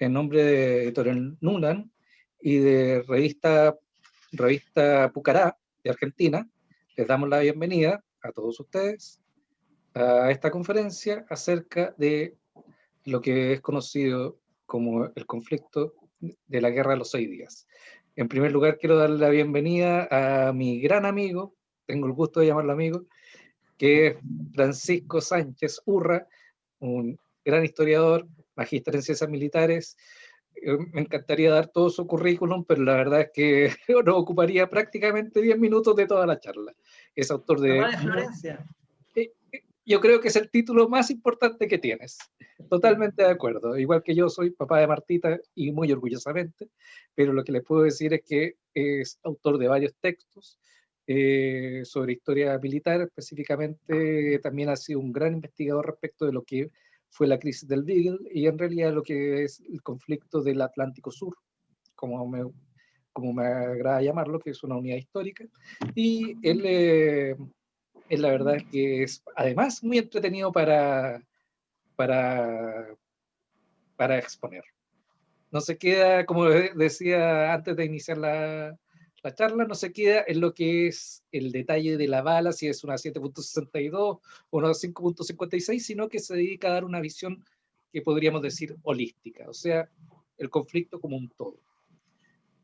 en nombre de Editorial Nuland y de revista Pucará de Argentina, les damos la bienvenida a todos ustedes a esta conferencia acerca de lo que es conocido como el conflicto de la Guerra de los 6 días. En primer lugar, quiero darle la bienvenida a mi gran amigo, tengo el gusto de llamarlo amigo, que es Francisco Sánchez Urra, un gran historiador, magíster en ciencias militares. Me encantaría dar todo su currículum, pero la verdad es que nos ocuparía prácticamente 10 minutos de toda la charla. Es autor de... Mamá de Florencia. Yo creo que es el título más importante que tienes. Totalmente de acuerdo. Igual que yo soy papá de Martita y muy orgullosamente, pero lo que les puedo decir es que es autor de varios textos sobre historia militar. Específicamente también ha sido un gran investigador respecto de lo que fue la crisis del Beagle y en realidad lo que es el conflicto del Atlántico Sur, como me agrada llamarlo, que es una unidad histórica. Y él la verdad es que es además muy entretenido para, para exponer. No se queda, como decía antes de iniciar la charla, no se queda en lo que es el detalle de la bala, si es una 7.62 o una 5.56, sino que se dedica a dar una visión que podríamos decir holística, o sea, el conflicto como un todo.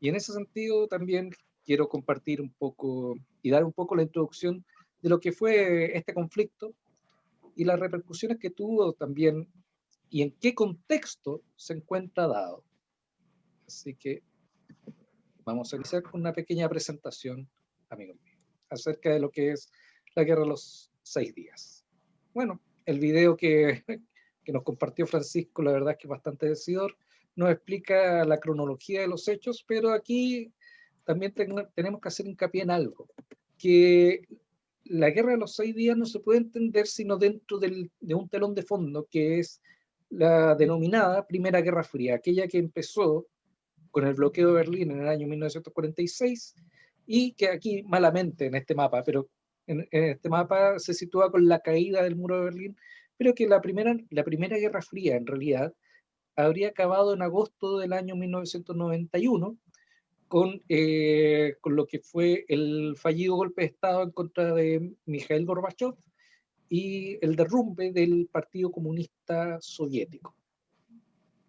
Y en ese sentido también quiero compartir un poco y dar un poco la introducción de lo que fue este conflicto y las repercusiones que tuvo también y en qué contexto se encuentra dado. Así que vamos a iniciar con una pequeña presentación, amigos míos, acerca de lo que es la Guerra de los 6 días. Bueno, el video que nos compartió Francisco, la verdad es que es bastante decidor, nos explica la cronología de los hechos, pero aquí también tenemos que hacer hincapié en algo, que la Guerra de los 6 días no se puede entender sino dentro de un telón de fondo, que es la denominada Primera Guerra Fría, aquella que empezó con el bloqueo de Berlín en el año 1946 y que aquí malamente en este mapa, pero en este mapa se sitúa con la caída del muro de Berlín, pero que la primera Guerra Fría en realidad habría acabado en agosto del año 1991 con lo que fue el fallido golpe de Estado en contra de Mikhail Gorbachev y el derrumbe del Partido Comunista Soviético,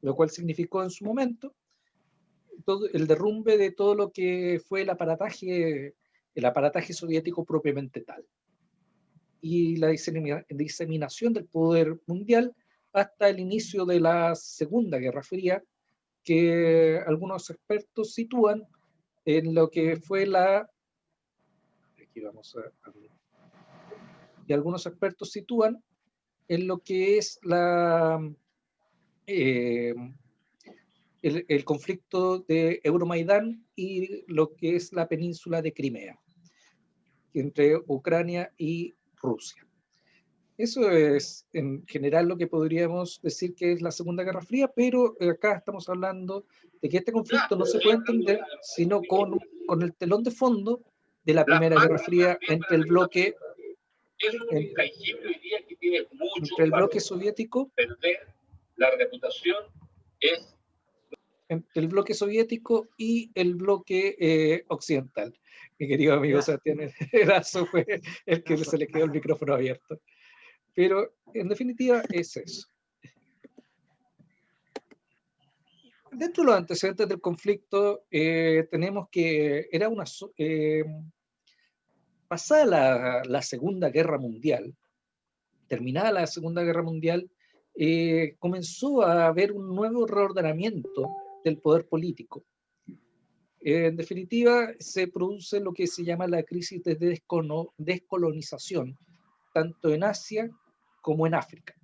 lo cual significó en su momento todo el derrumbe de todo lo que fue el aparataje soviético propiamente tal, y la diseminación del poder mundial hasta el inicio de la Segunda Guerra Fría, que algunos expertos sitúan en lo que fue aquí vamos a ver, y algunos expertos sitúan en lo que es eh, el conflicto de Euromaidán y lo que es la península de Crimea, entre Ucrania y Rusia. Eso es en general lo que podríamos decir que es la Segunda Guerra Fría, pero acá estamos hablando de que este conflicto no se puede entender sino con el telón de fondo de la Primera Guerra Fría entre el bloque soviético, la reputación es entre el bloque soviético y el bloque occidental. Mi querido amigo Sebastián Erazo fue el que se le quedó el micrófono abierto. Pero en definitiva es eso. Dentro de los antecedentes del conflicto tenemos que era pasada la Segunda Guerra Mundial, terminada la Segunda Guerra Mundial, comenzó a haber un nuevo reordenamiento del poder político. En definitiva, se produce lo que se llama la crisis de descolonización, tanto en Asia como en África.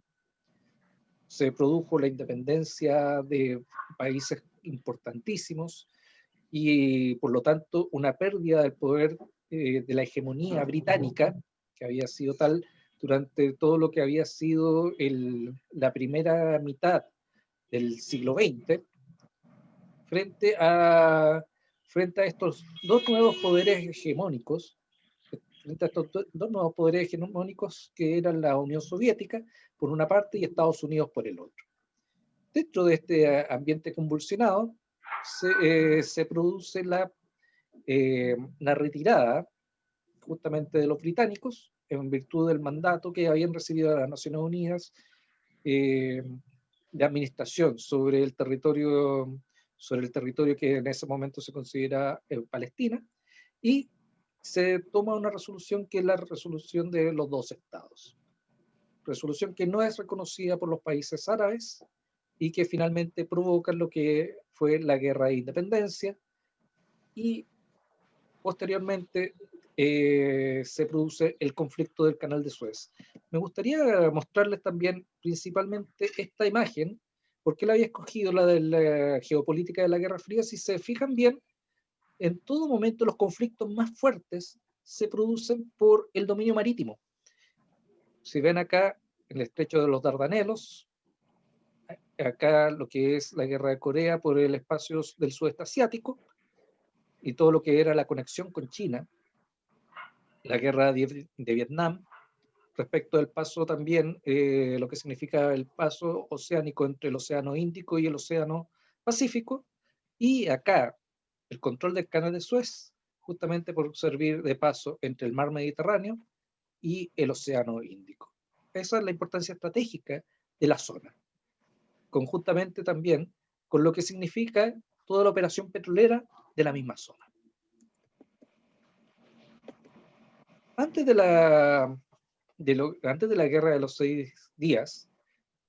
Se produjo la independencia de países importantísimos y, por lo tanto, una pérdida del poder de la hegemonía británica, que había sido tal durante todo lo que había sido la primera mitad del siglo XX, frente a estos dos nuevos poderes hegemónicos, que eran la Unión Soviética por una parte y Estados Unidos por el otro. Dentro de este ambiente convulsionado se produce la retirada justamente de los británicos en virtud del mandato que habían recibido de las Naciones Unidas eh, de administración sobre el territorio que en ese momento se considera Palestina, y se toma una resolución que es la resolución de los dos estados. Resolución que no es reconocida por los países árabes y que finalmente provoca lo que fue la guerra de independencia, y posteriormente se produce el conflicto del Canal de Suez. Me gustaría mostrarles también principalmente esta imagen, porque la había escogido, la de la geopolítica de la Guerra Fría. Si se fijan bien, en todo momento los conflictos más fuertes se producen por el dominio marítimo. Si ven acá el estrecho de los Dardanelos, acá lo que es la guerra de Corea por el espacio del sudeste asiático y todo lo que era la conexión con China, la guerra de Vietnam, respecto del paso también, lo que significa el paso oceánico entre el Océano Índico y el Océano Pacífico, y acá el control del Canal de Suez, justamente por servir de paso entre el mar Mediterráneo y el Océano Índico. Esa es la importancia estratégica de la zona, conjuntamente también con lo que significa toda la operación petrolera de la misma zona. Antes de la guerra de los 6 días,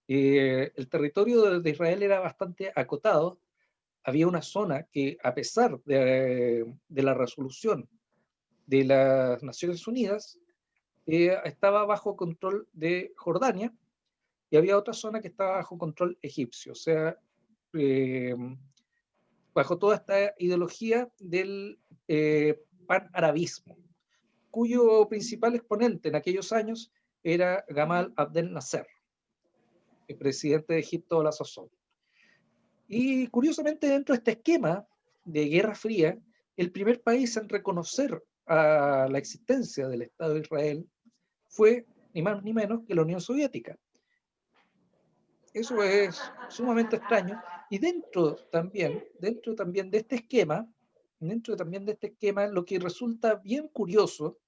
el territorio de Israel era bastante acotado. Había una zona que, a pesar de la resolución de las Naciones Unidas, estaba bajo control de Jordania, y había otra zona que estaba bajo control egipcio. O sea, eh, bajo toda esta ideología del panarabismo, cuyo principal exponente en aquellos años era Gamal Abdel Nasser, el presidente de Egipto a la sazón. Y curiosamente, dentro de este esquema de Guerra Fría, el primer país en reconocer a la existencia del Estado de Israel fue ni más ni menos que la Unión Soviética. Eso es sumamente extraño. Y dentro también de este esquema, lo que resulta bien curioso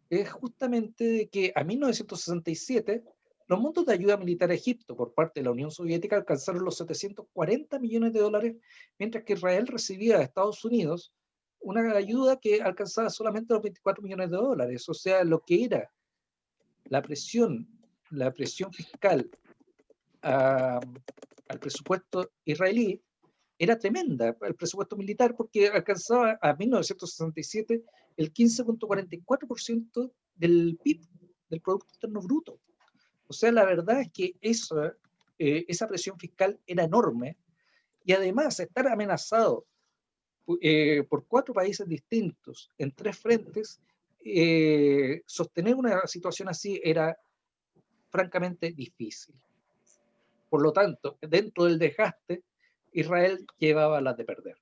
es justamente de que a 1967 los montos de ayuda militar a Egipto por parte de la Unión Soviética alcanzaron los 740 millones de dólares, mientras que Israel recibía de Estados Unidos una ayuda que alcanzaba solamente los 24 millones de dólares. O sea, lo que era la presión, la presión fiscal a, al presupuesto israelí era tremenda, el presupuesto militar, porque alcanzaba a 1967 el 15,44% del PIB, del Producto Interno Bruto. O sea, la verdad es que esa presión fiscal era enorme, y además estar amenazado por 4 países distintos en 3 frentes, sostener una situación así era francamente difícil. Por lo tanto, dentro del desgaste, Israel llevaba las de perder.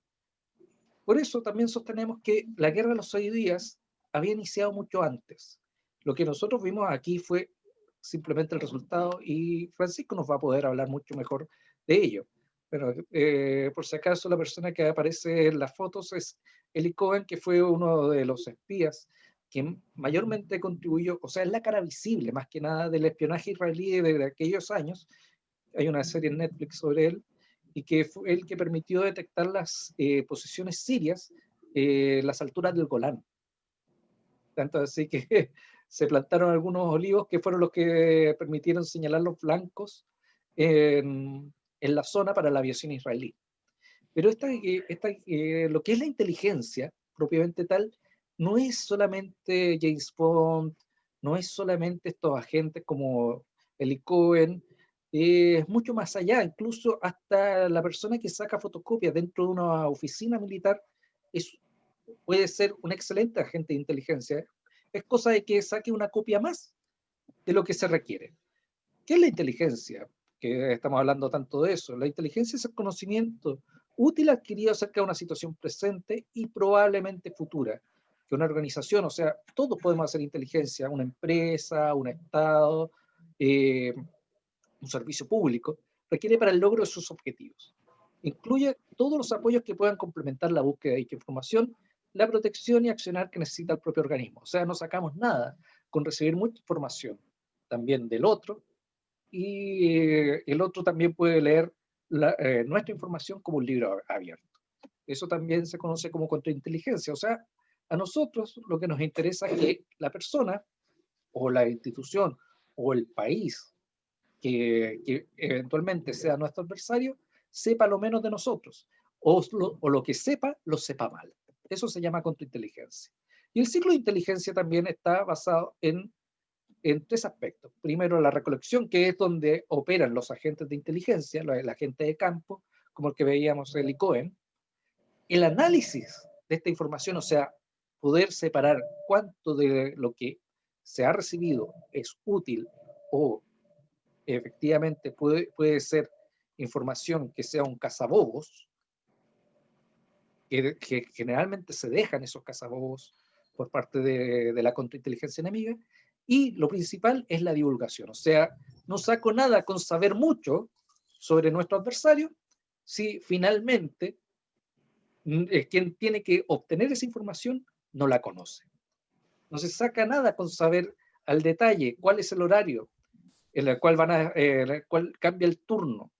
Por eso también sostenemos que la guerra de los 6 días había iniciado mucho antes. Lo que nosotros vimos aquí fue simplemente el resultado, y Francisco nos va a poder hablar mucho mejor de ello. Pero por si acaso, la persona que aparece en las fotos es Eli Cohen, que fue uno de los espías que mayormente contribuyó, o sea, es la cara visible más que nada del espionaje israelí de aquellos años. Hay una serie en Netflix sobre él, y que fue el que permitió detectar las posiciones sirias, las alturas del Golán. Tanto así que se plantaron algunos olivos que fueron los que permitieron señalar los flancos en la zona para la aviación israelí. Pero lo que es la inteligencia propiamente tal, no es solamente James Bond, no es solamente estos agentes como Eli Cohen, es mucho más allá. Incluso hasta la persona que saca fotocopias dentro de una oficina militar puede ser un excelente agente de inteligencia. Es cosa de que saque una copia más de lo que se requiere. ¿Qué es la inteligencia? Que estamos hablando tanto de eso. La inteligencia es el conocimiento útil adquirido acerca de una situación presente y probablemente futura. Que una organización, o sea, todos podemos hacer inteligencia, una empresa, un Estado, un servicio público, requiere para el logro de sus objetivos. Incluye todos los apoyos que puedan complementar la búsqueda de dicha información, la protección y accionar que necesita el propio organismo. O sea, no sacamos nada con recibir mucha información también del otro, y el otro también puede leer nuestra información como un libro abierto. Eso también se conoce como contrainteligencia. O sea, a nosotros lo que nos interesa es que la persona o la institución o el país que eventualmente sea nuestro adversario sepa lo menos de nosotros, o lo que sepa, lo sepa mal. Eso se llama contrainteligencia. Y el ciclo de inteligencia también está basado en tres aspectos. Primero, la recolección, que es donde operan los agentes de inteligencia, el agente de campo, como el que veíamos el ICOEN. El análisis de esta información, o sea, poder separar cuánto de lo que se ha recibido es útil o efectivamente puede ser información que sea un cazabobos, que generalmente se dejan esos cazabobos por parte de la contrainteligencia enemiga. Y lo principal es la divulgación. O sea, no saco nada con saber mucho sobre nuestro adversario si finalmente quien tiene que obtener esa información no la conoce. No se saca nada con saber al detalle cuál es el horario en el cual, en el cual cambia el turno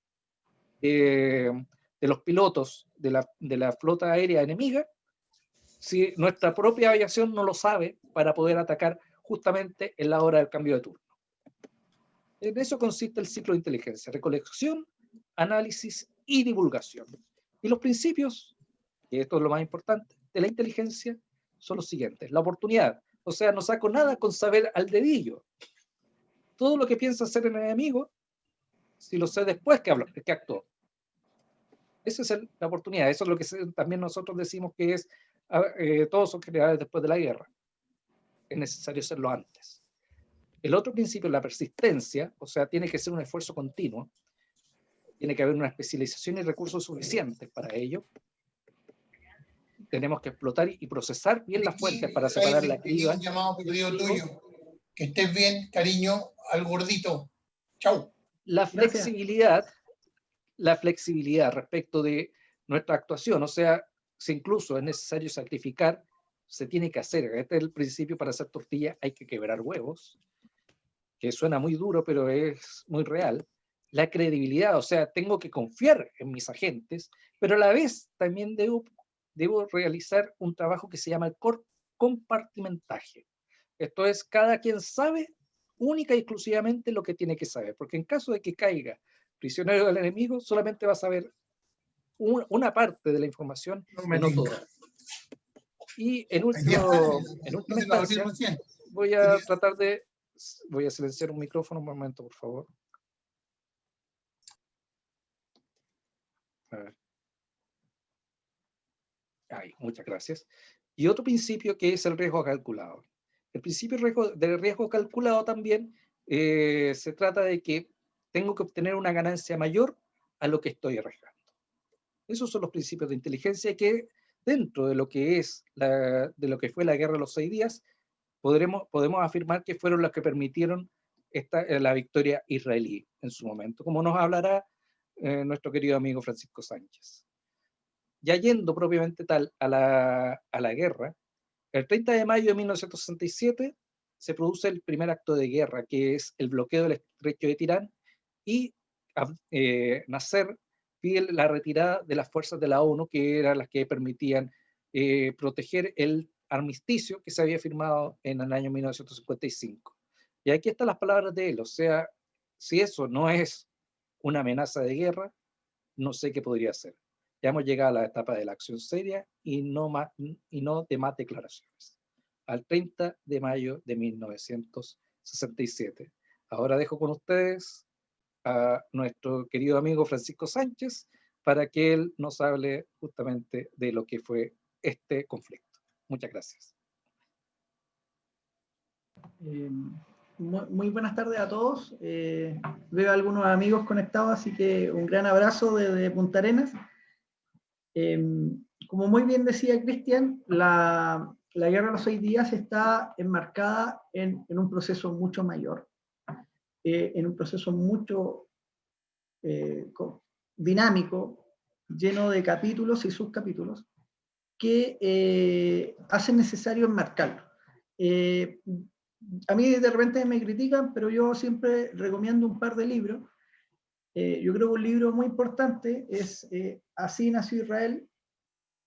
de los pilotos de la flota aérea enemiga, si nuestra propia aviación no lo sabe para poder atacar justamente en la hora del cambio de turno. En eso consiste el ciclo de inteligencia: recolección, análisis y divulgación. Y los principios, y esto es lo más importante, de la inteligencia son los siguientes: la oportunidad. O sea, no saco nada con saber al dedillo. Todo lo que piensa hacer el enemigo, si lo sé después que actuó. Esa es la oportunidad. Eso es lo que también nosotros decimos que es, todos son generales después de la guerra. Es necesario hacerlo antes. El otro principio es la persistencia, o sea, tiene que ser un esfuerzo continuo. Tiene que haber una especialización y recursos suficientes para ello. Tenemos que explotar y procesar bien las fuentes para separar la criba. Un llamado perdido tuyo. Que estés bien, cariño, al gordito. Chau. La flexibilidad respecto de nuestra actuación, o sea, si incluso es necesario sacrificar, se tiene que hacer. Este es el principio: para hacer tortilla hay que quebrar huevos, que suena muy duro, pero es muy real. La credibilidad, o sea, tengo que confiar en mis agentes, pero a la vez también debo realizar un trabajo que se llama el compartimentaje. Esto es, cada quien sabe única y exclusivamente lo que tiene que saber, porque en caso de que caiga prisionero del enemigo, solamente va a saber una parte de la información y no toda. Y en última instancia, voy a silenciar un micrófono un momento, por favor. A ver. Ahí, muchas gracias. Y otro principio, que es el riesgo calculado. El principio de riesgo calculado también se trata de que tengo que obtener una ganancia mayor a lo que estoy arriesgando. Esos son los principios de inteligencia que, dentro de lo que de lo que fue la guerra de los 6 días, podemos afirmar que fueron los que permitieron la victoria israelí en su momento, como nos hablará nuestro querido amigo Francisco Sánchez. Ya yendo propiamente tal a la guerra, el 30 de mayo de 1967 se produce el primer acto de guerra, que es el bloqueo del estrecho de Tirán, y Nasser pide la retirada de las fuerzas de la ONU, que eran las que permitían proteger el armisticio que se había firmado en el año 1955. Y aquí están las palabras de él: o sea, si eso no es una amenaza de guerra, no sé qué podría ser. Ya hemos llegado a la etapa de la acción seria y no de más declaraciones. Al 30 de mayo de 1967. Ahora dejo con ustedes a nuestro querido amigo Francisco Sánchez para que él nos hable justamente de lo que fue este conflicto. Muchas gracias. Muy buenas tardes a todos. Veo a algunos amigos conectados, así que un gran abrazo desde Punta Arenas. Como muy bien decía Cristian, la guerra de los 6 días está enmarcada en un proceso mucho mayor, en un proceso mucho dinámico, lleno de capítulos y subcapítulos, que hacen necesario enmarcarlo. A mí de repente me critican, pero yo siempre recomiendo un par de libros. Yo creo que un libro muy importante es Así nació Israel,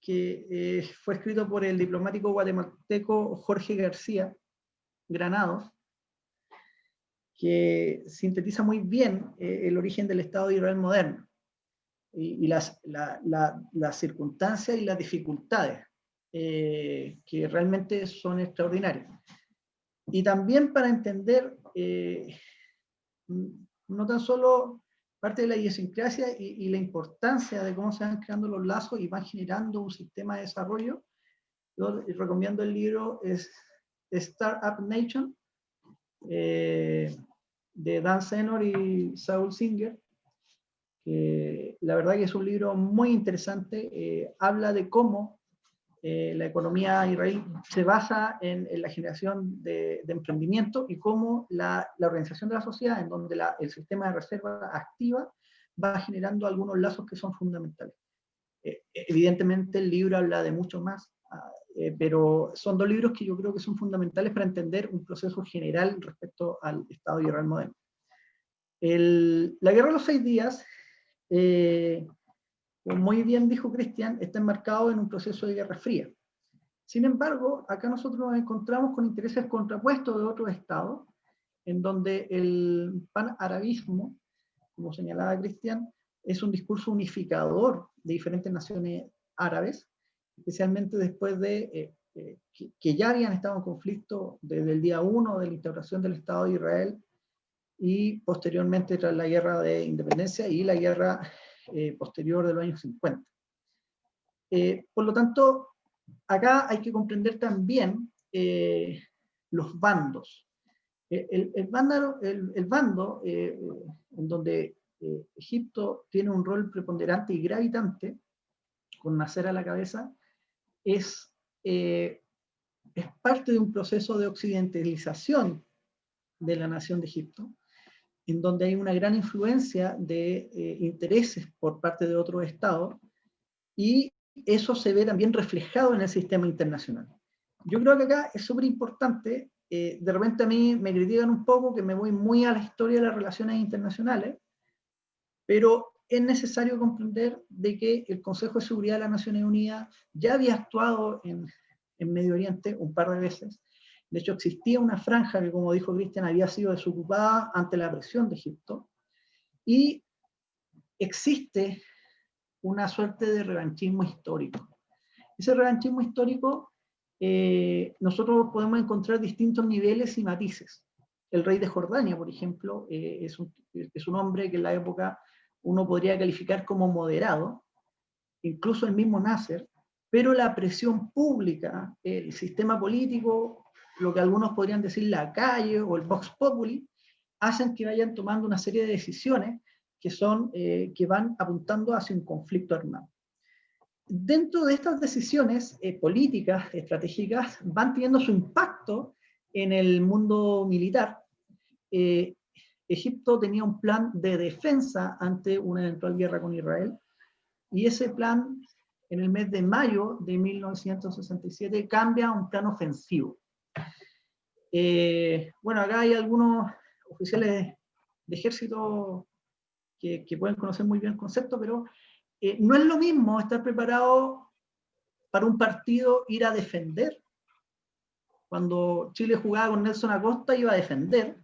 que fue escrito por el diplomático guatemalteco Jorge García Granados, que sintetiza muy bien el origen del Estado de Israel moderno y las circunstancias y las dificultades que realmente son extraordinarias. Y también para entender no tan solo parte de la idiosincrasia y la importancia de cómo se van creando los lazos y van generando un sistema de desarrollo, yo recomiendo el libro Startup Nation, de Dan Senor y Saul Singer, que la verdad que es un libro muy interesante. Habla de cómo la economía israelí se basa en la generación de emprendimiento y cómo la organización de la sociedad, en donde el sistema de reserva activa, va generando algunos lazos que son fundamentales. Evidentemente el libro habla de mucho más, pero son dos libros que yo creo que son fundamentales para entender un proceso general respecto al Estado de Israel moderno. La Guerra de los 6 días, como muy bien dijo Cristian, está enmarcado en un proceso de Guerra Fría. Sin embargo, acá nosotros nos encontramos con intereses contrapuestos de otros estados, en donde el panarabismo, como señalaba Cristian, es un discurso unificador de diferentes naciones árabes, especialmente después de que ya habían estado en conflicto desde el día 1 de la instauración del Estado de Israel y posteriormente tras la guerra de independencia y la guerra posterior de los años 50. Por lo tanto, acá hay que comprender también los bandos. El bando en donde Egipto tiene un rol preponderante y gravitante, con Nasser a la cabeza, es parte de un proceso de occidentalización de la nación de Egipto, en donde hay una gran influencia de intereses por parte de otros estados, y eso se ve también reflejado en el sistema internacional. Yo creo que acá es súper importante, de repente a mí me critican un poco que me voy muy a la historia de las relaciones internacionales, pero es necesario comprender de que el Consejo de Seguridad de las Naciones Unidas ya había actuado en Medio Oriente un par de veces. De hecho, existía una franja que, como dijo Cristian, había sido desocupada ante la presión de Egipto, y existe una suerte de revanchismo histórico. Ese revanchismo histórico, nosotros podemos encontrar distintos niveles y matices. El rey de Jordania, por ejemplo, es un hombre que en la época uno podría calificar como moderado, incluso el mismo Nasser, pero la presión pública, el sistema político, lo que algunos podrían decir la calle o el Vox Populi, hacen que vayan tomando una serie de decisiones que van apuntando hacia un conflicto armado. Dentro de estas decisiones políticas, estratégicas, van teniendo su impacto en el mundo militar. Egipto tenía un plan de defensa ante una eventual guerra con Israel, y ese plan, en el mes de mayo de 1967, cambia a un plan ofensivo. Bueno, acá hay algunos oficiales de ejército que pueden conocer muy bien el concepto, pero no es lo mismo estar preparado para un partido, ir a defender. Cuando Chile jugaba con Nelson Acosta, iba a defender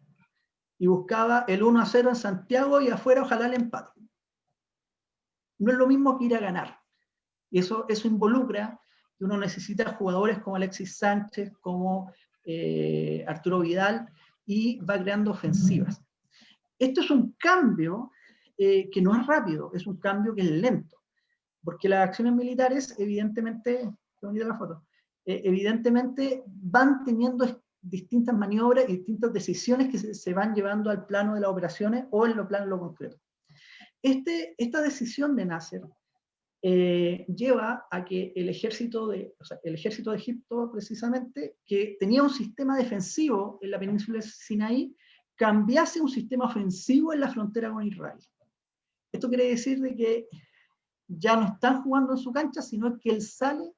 y buscaba el 1-0 en Santiago y afuera ojalá el empate. No es lo mismo que ir a ganar. Y eso involucra que uno necesita jugadores como Alexis Sánchez, como Arturo Vidal, y va creando ofensivas. Esto es un cambio que no es rápido, es un cambio que es lento, porque las acciones militares, evidentemente, qué bonita la foto, evidentemente van teniendo distintas maniobras y distintas decisiones que se van llevando al plano de las operaciones o en lo plano de lo concreto. Esta decisión de Nasser lleva a que el ejército de Egipto, precisamente, que tenía un sistema defensivo en la península de Sinaí, cambiase un sistema ofensivo en la frontera con Israel. Esto quiere decir de que ya no están jugando en su cancha, sino que él sale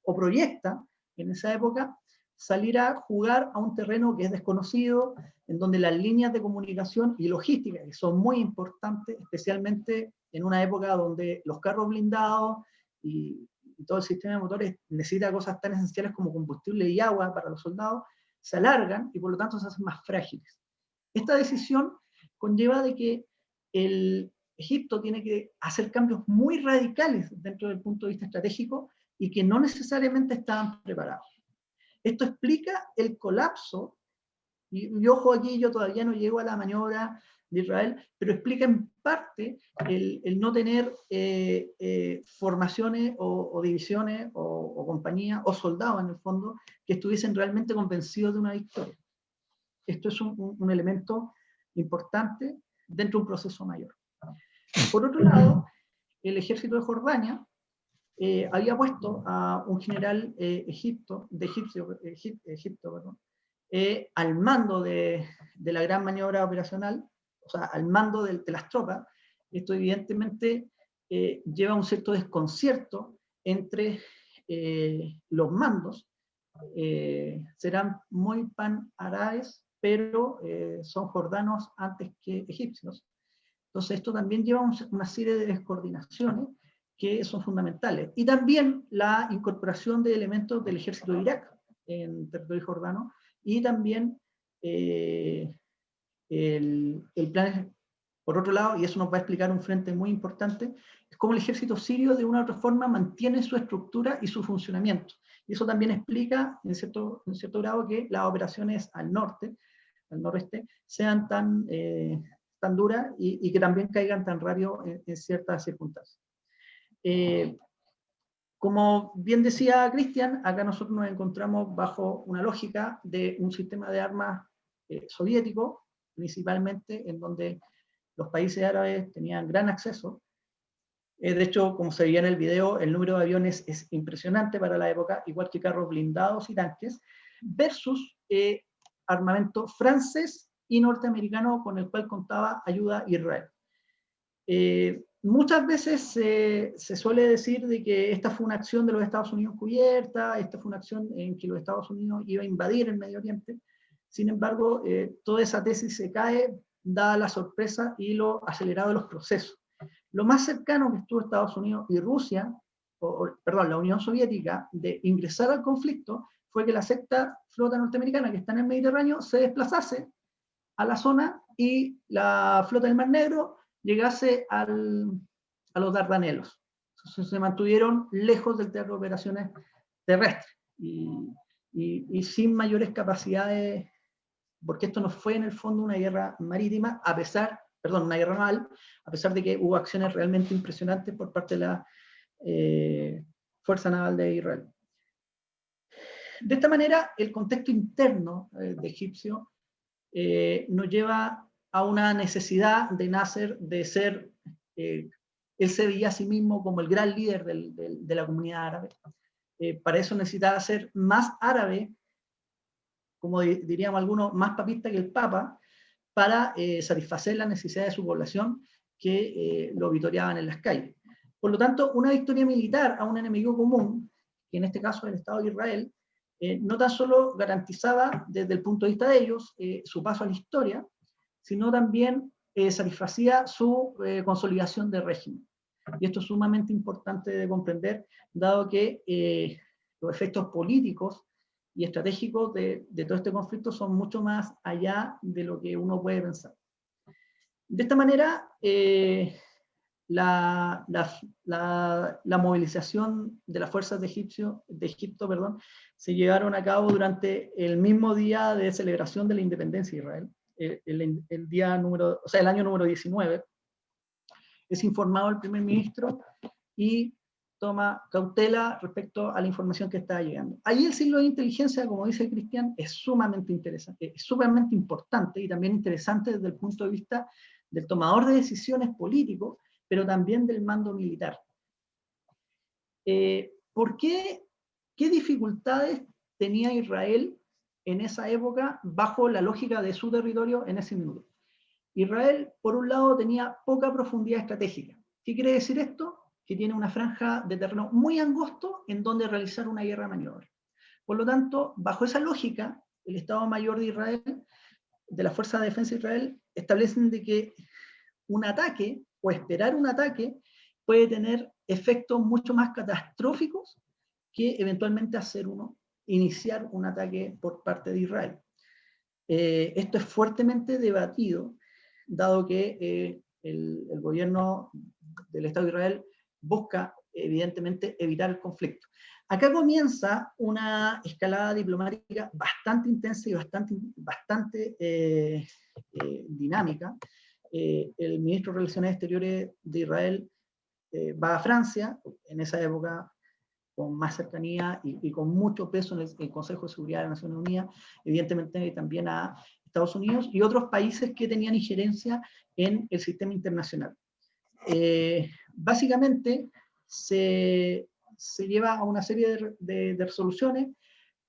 o proyecta en esa época salir a jugar a un terreno que es desconocido, en donde las líneas de comunicación y logística, que son muy importantes, especialmente en una época donde los carros blindados y todo el sistema de motores necesita cosas tan esenciales como combustible y agua para los soldados, se alargan y por lo tanto se hacen más frágiles. Esta decisión conlleva de que el Egipto tiene que hacer cambios muy radicales dentro del punto de vista estratégico y que no necesariamente estaban preparados. Esto explica el colapso, y ojo aquí, yo todavía no llego a la maniobra de Israel, pero explica en parte el no tener formaciones o divisiones o compañías o soldados en el fondo que estuviesen realmente convencidos de una victoria. Esto es un elemento importante dentro de un proceso mayor. Por otro lado, el ejército de Jordania había puesto a un general egipcio, al mando de la gran maniobra operacional, o sea, al mando de las tropas. Esto evidentemente lleva a un cierto desconcierto entre los mandos. Serán muy pan-árabes, pero son jordanos antes que egipcios. Entonces esto también lleva a una serie de descoordinaciones que son fundamentales. Y también la incorporación de elementos del ejército de Irak en territorio jordano, y también el plan, por otro lado, y eso nos va a explicar un frente muy importante, es cómo el ejército sirio de una u otra forma mantiene su estructura y su funcionamiento. Y eso también explica, en cierto grado, que las operaciones al noroeste, sean tan duras y que también caigan tan rápido en ciertas circunstancias. Como bien decía Cristian, acá nosotros nos encontramos bajo una lógica de un sistema de armas soviético, principalmente, en donde los países árabes tenían gran acceso. De hecho, como se veía en el video, el número de aviones es impresionante para la época, igual que carros blindados y tanques, versus armamento francés y norteamericano con el cual contaba ayuda Israel. Muchas veces se suele decir de que esta fue una acción de los Estados Unidos cubierta, esta fue una acción en que los Estados Unidos iba a invadir el Medio Oriente. Sin embargo, toda esa tesis se cae, dada la sorpresa y lo acelerado de los procesos. Lo más cercano que estuvo Estados Unidos y Rusia, perdón, la Unión Soviética, de ingresar al conflicto, fue que la sexta flota norteamericana que está en el Mediterráneo se desplazase a la zona y la flota del Mar Negro llegase a los Dardanelos. Entonces se mantuvieron lejos del teatro de operaciones terrestres y sin mayores capacidades, porque esto no fue en el fondo una guerra marítima, una guerra naval, a pesar de que hubo acciones realmente impresionantes por parte de la Fuerza Naval de Israel. De esta manera, el contexto interno de egipcio nos lleva a una necesidad de Nasser de ser, él se veía a sí mismo como el gran líder de la comunidad árabe. Para eso necesitaba ser más árabe, como diríamos algunos, más papista que el Papa, para satisfacer las necesidades de su población que lo vitoreaban en las calles. Por lo tanto, una victoria militar a un enemigo común, que en este caso es el Estado de Israel, no tan solo garantizaba desde el punto de vista de ellos su paso a la historia, sino también satisfacía su consolidación de régimen. Y esto es sumamente importante de comprender, dado que los efectos políticos y estratégicos de todo este conflicto son mucho más allá de lo que uno puede pensar. De esta manera, la movilización de las fuerzas de Egipto, se llevaron a cabo durante el mismo día de celebración de la independencia de Israel, el año número 19. Es informado el primer ministro y toma cautela respecto a la información que está llegando. Ahí el siglo de inteligencia, como dice Cristian, es sumamente interesante, es sumamente importante y también interesante desde el punto de vista del tomador de decisiones políticos, pero también del mando militar. ¿Por qué? ¿Qué dificultades tenía Israel en esa época bajo la lógica de su territorio en ese minuto? Israel, por un lado, tenía poca profundidad estratégica. ¿Qué quiere decir esto? Que tiene una franja de terreno muy angosto en donde realizar una guerra de maniobra. Por lo tanto, bajo esa lógica, el Estado Mayor de Israel, de la Fuerza de Defensa de Israel, establecen de que un ataque, o esperar un ataque, puede tener efectos mucho más catastróficos que eventualmente iniciar un ataque por parte de Israel. Esto es fuertemente debatido, dado que el gobierno del Estado de Israel busca, evidentemente, evitar el conflicto. Acá comienza una escalada diplomática bastante intensa y bastante dinámica. El ministro de Relaciones Exteriores de Israel va a Francia, en esa época con más cercanía y con mucho peso en el Consejo de Seguridad de las Naciones Unidas, evidentemente también a Estados Unidos y otros países que tenían injerencia en el sistema internacional. Básicamente se lleva a una serie de resoluciones,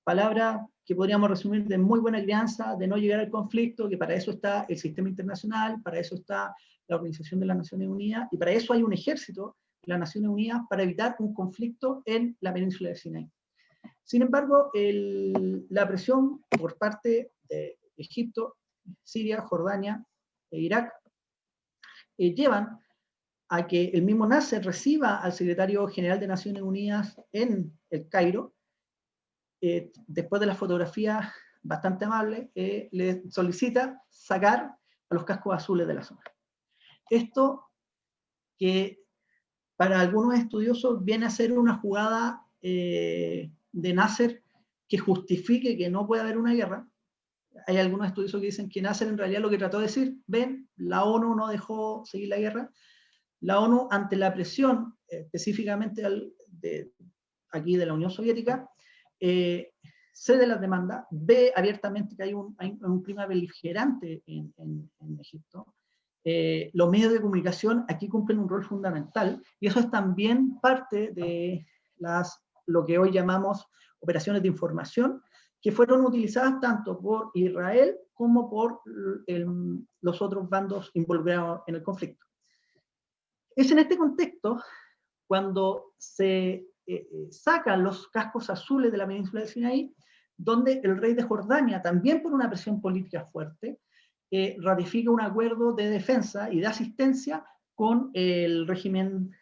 palabras que podríamos resumir de muy buena crianza, de no llegar al conflicto, que para eso está el sistema internacional, para eso está la Organización de las Naciones Unidas, y para eso hay un ejército de las Naciones Unidas para evitar un conflicto en la península de Sinaí. Sin embargo, la presión por parte de Egipto, Siria, Jordania e Irak llevan a que el mismo Nasser reciba al secretario general de Naciones Unidas en el Cairo, después de las fotografías bastante amables, le solicita sacar a los cascos azules de la zona. Esto que para algunos estudiosos viene a ser una jugada de Nasser que justifique que no puede haber una guerra. Hay algunos estudiosos que dicen que Nasser en realidad lo que trató de decir, ven, la ONU no dejó seguir la guerra. La ONU, ante la presión específicamente aquí de la Unión Soviética, cede las demandas, ve abiertamente que hay un clima beligerante en Egipto. Los medios de comunicación aquí cumplen un rol fundamental, y eso es también parte de lo que hoy llamamos operaciones de información, que fueron utilizadas tanto por Israel como por los otros bandos involucrados en el conflicto. Es en este contexto cuando se sacan los cascos azules de la península de Sinaí, donde el rey de Jordania, también por una presión política fuerte, ratifica un acuerdo de defensa y de asistencia con el régimen,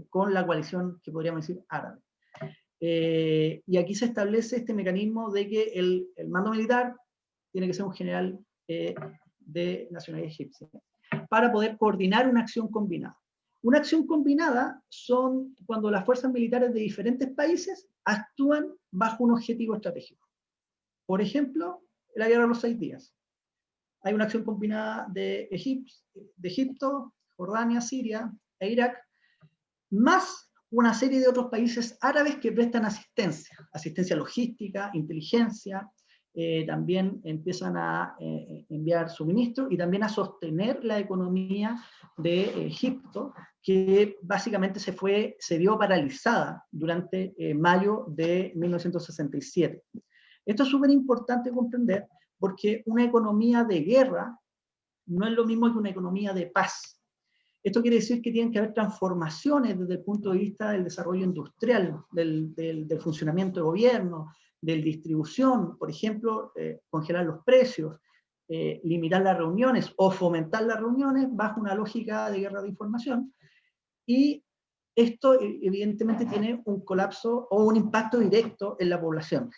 con la coalición que podríamos decir árabe. Y aquí se establece este mecanismo de que el mando militar tiene que ser un general de nacionalidad egipcia, para poder coordinar una acción combinada. Una acción combinada son cuando las fuerzas militares de diferentes países actúan bajo un objetivo estratégico. Por ejemplo, la guerra de los 6 días. Hay una acción combinada de Egipto, Jordania, Siria e Irak, más una serie de otros países árabes que prestan asistencia logística, inteligencia, también empiezan a enviar suministros y también a sostener la economía de Egipto, que básicamente se vio paralizada durante mayo de 1967. Esto es súper importante comprender porque una economía de guerra no es lo mismo que una economía de paz. Esto quiere decir que tienen que haber transformaciones desde el punto de vista del desarrollo industrial, del funcionamiento de gobierno, de distribución, por ejemplo, congelar los precios, limitar las reuniones o fomentar las reuniones bajo una lógica de guerra de información. Y esto evidentemente tiene un colapso o un impacto directo en la población.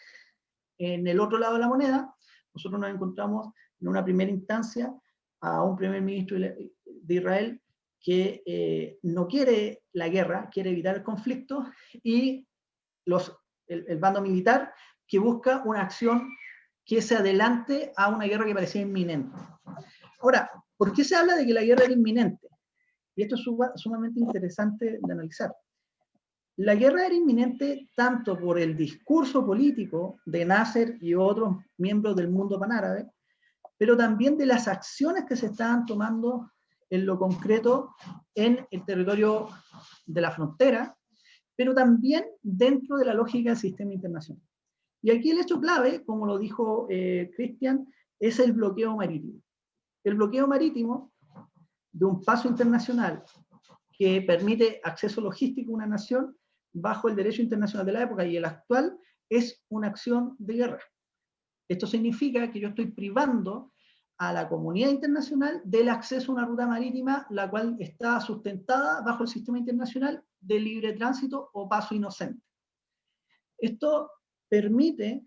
En el otro lado de la moneda, nosotros nos encontramos en una primera instancia a un primer ministro de Israel que no quiere la guerra, quiere evitar el conflicto, y el bando militar que busca una acción que se adelante a una guerra que parecía inminente. Ahora, ¿por qué se habla de que la guerra era inminente? Y esto es sumamente interesante de analizar. La guerra era inminente tanto por el discurso político de Nasser y otros miembros del mundo panárabe, pero también de las acciones que se estaban tomando en lo concreto en el territorio de la frontera, pero también dentro de la lógica del sistema internacional. Y aquí el hecho clave, como lo dijo Cristian, es el bloqueo marítimo. el bloqueo marítimo de un paso internacional que permite acceso logístico a una nación bajo el derecho internacional de la época y el actual es una acción de guerra. Esto significa que yo estoy privando a la comunidad internacional del acceso a una ruta marítima, la cual está sustentada bajo el sistema internacional de libre tránsito o paso inocente. Esto permite,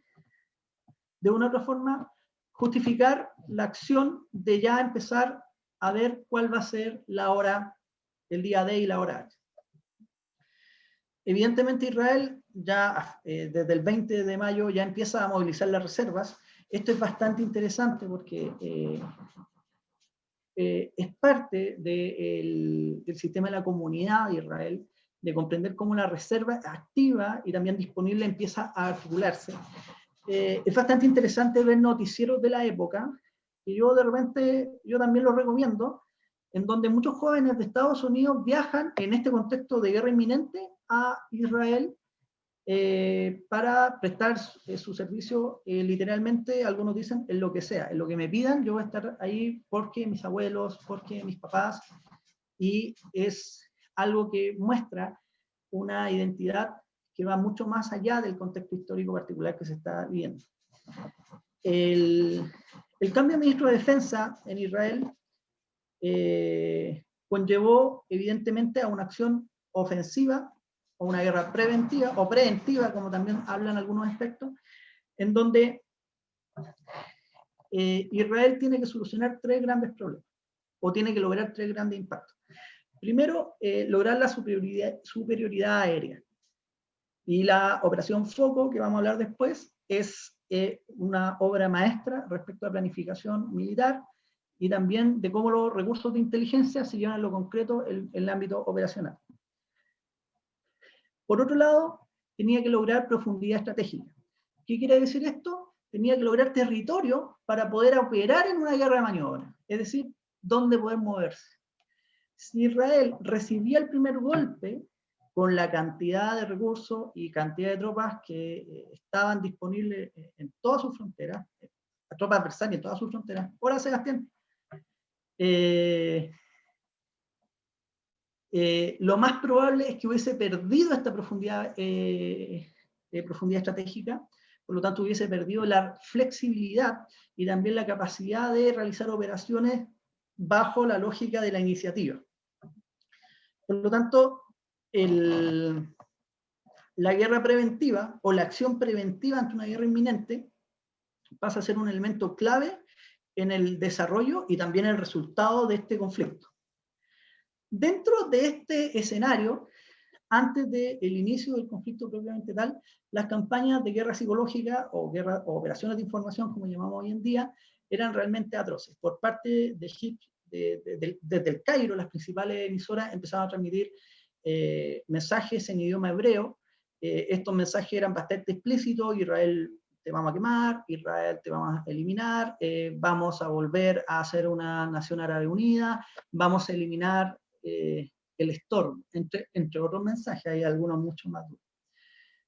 de una u otra forma, justificar la acción de ya empezar a ver cuál va a ser la hora, el día D y la hora H. Evidentemente Israel ya desde el 20 de mayo ya empieza a movilizar las reservas. Esto es bastante interesante porque es parte del sistema de la comunidad de Israel, de comprender cómo la reserva activa y también disponible empieza a articularse. Es bastante interesante ver noticieros de la época, y yo de repente, yo también los recomiendo, en donde muchos jóvenes de Estados Unidos viajan en este contexto de guerra inminente a Israel para prestar su servicio literalmente, algunos dicen, en lo que sea, en lo que me pidan, yo voy a estar ahí porque mis abuelos, porque mis papás, y es algo que muestra una identidad que va mucho más allá del contexto histórico particular que se está viviendo. El cambio de ministro de Defensa en Israel conllevó evidentemente a una acción ofensiva o una guerra preventiva o preventiva, como también hablan algunos aspectos, en donde Israel tiene que solucionar tres grandes problemas, o tiene que lograr tres grandes impactos. Primero, lograr la superioridad aérea. Y la operación Foco, que vamos a hablar después, es una obra maestra respecto a planificación militar y también de cómo los recursos de inteligencia se llevan a lo concreto en el ámbito operacional. Por otro lado, tenía que lograr profundidad estratégica. ¿Qué quiere decir esto? Tenía que lograr territorio para poder operar en una guerra de maniobra, es decir, dónde poder moverse. Si Israel recibía el primer golpe con la cantidad de recursos y cantidad de tropas que estaban disponibles en todas sus fronteras, las tropas adversarias en todas sus fronteras, hola Sebastián, lo más probable es que hubiese perdido esta profundidad, profundidad estratégica, por lo tanto hubiese perdido la flexibilidad y también la capacidad de realizar operaciones bajo la lógica de la iniciativa. Por lo tanto, la guerra preventiva o la acción preventiva ante una guerra inminente pasa a ser un elemento clave en el desarrollo y también el resultado de este conflicto. Dentro de este escenario, antes del inicio del conflicto propiamente tal, las campañas de guerra psicológica o operaciones de información, como llamamos hoy en día, eran realmente atroces. Por parte de Egipto, desde el Cairo, las principales emisoras empezaron a transmitir mensajes en idioma hebreo. Estos mensajes eran bastante explícitos: Israel te vamos a quemar, Israel te vamos a eliminar, vamos a volver a ser una nación árabe unida, vamos a eliminar el estorbo, entre otros mensajes, hay algunos mucho más duros.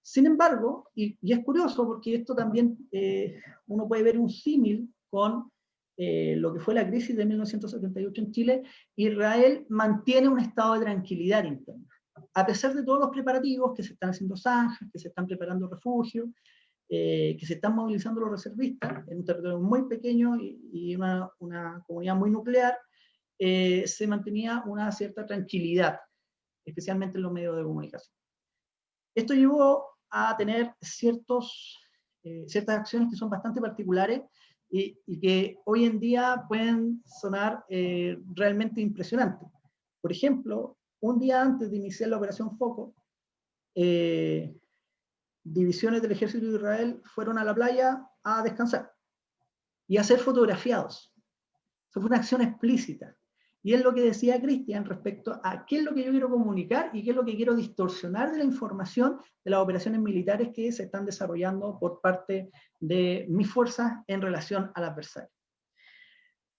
Sin embargo, y es curioso porque esto también uno puede ver un símil con lo que fue la crisis de 1978 en Chile. Israel mantiene un estado de tranquilidad interna, a pesar de todos los preparativos, que se están haciendo zanjas, que se están preparando refugios, que se están movilizando los reservistas en un territorio muy pequeño y una comunidad muy nuclear. Se mantenía una cierta tranquilidad, especialmente en los medios de comunicación. Esto llevó a tener ciertas acciones que son bastante particulares y que hoy en día pueden sonar realmente impresionantes. Por ejemplo, un día antes de iniciar la operación Foco, divisiones del ejército de Israel fueron a la playa a descansar y a ser fotografiados. Eso fue una acción explícita. Y es lo que decía Cristian respecto a qué es lo que yo quiero comunicar y qué es lo que quiero distorsionar de la información de las operaciones militares que se están desarrollando por parte de mis fuerzas en relación al adversario.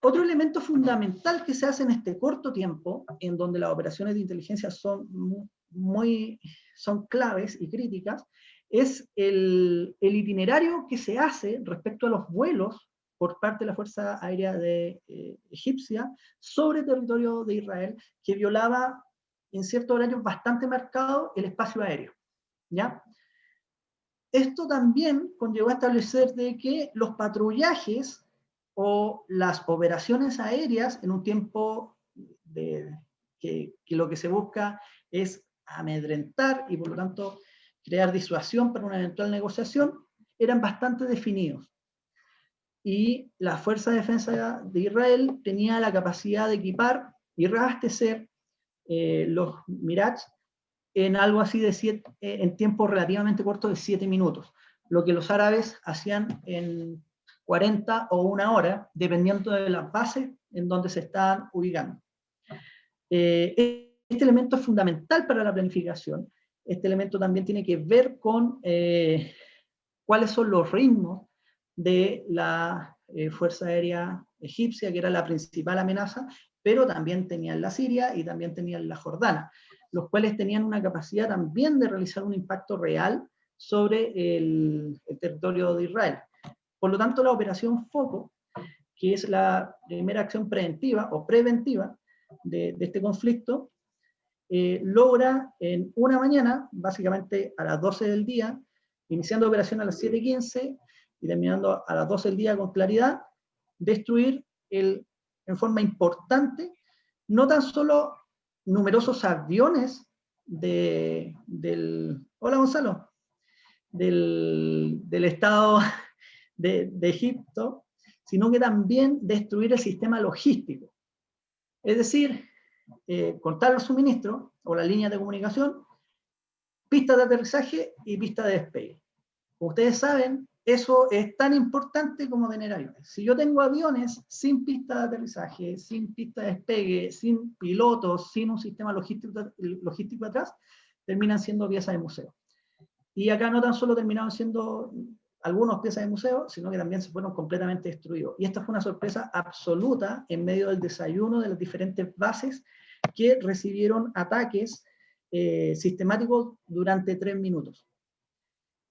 Otro elemento fundamental que se hace en este corto tiempo, en donde las operaciones de inteligencia son claves y críticas, es el itinerario que se hace respecto a los vuelos por parte de la Fuerza Aérea Egipcia sobre territorio de Israel, que violaba en ciertos horarios bastante marcados el espacio aéreo, ¿ya? Esto también conllevó a establecer de que los patrullajes o las operaciones aéreas en un tiempo que lo que se busca es amedrentar y por lo tanto crear disuasión para una eventual negociación, eran bastante definidos. Y la Fuerza de Defensa de Israel tenía la capacidad de equipar y reabastecer los Mirage en algo así de en tiempo relativamente corto de 7 minutos, lo que los árabes hacían en 40 o 1 hora, dependiendo de las bases en donde se estaban ubicando. Este elemento es fundamental para la planificación. Este elemento también tiene que ver con cuáles son los ritmos de la Fuerza Aérea Egipcia, que era la principal amenaza, pero también tenían la Siria y también tenían la Jordana, los cuales tenían una capacidad también de realizar un impacto real sobre el territorio de Israel. Por lo tanto, la Operación Foco, que es la primera acción preventiva o preventiva de este conflicto, logra en una mañana, básicamente a las 12 del día, iniciando operación a las 7:15 y terminando a las 12 del día con claridad, destruir en forma importante, no tan solo numerosos aviones hola Gonzalo, del Estado de Egipto, sino que también destruir el sistema logístico. Es decir, cortar los suministros o la línea de comunicación, pistas de aterrizaje y pistas de despegue. Como ustedes saben, eso es tan importante como tener aviones. Si yo tengo aviones sin pista de aterrizaje, sin pista de despegue, sin pilotos, sin un sistema logístico atrás, terminan siendo piezas de museo. Y acá no tan solo terminaron siendo algunas piezas de museo, sino que también se fueron completamente destruidos. Y esta fue una sorpresa absoluta en medio del desayuno de las diferentes bases que recibieron ataques sistemáticos durante 3 minutos.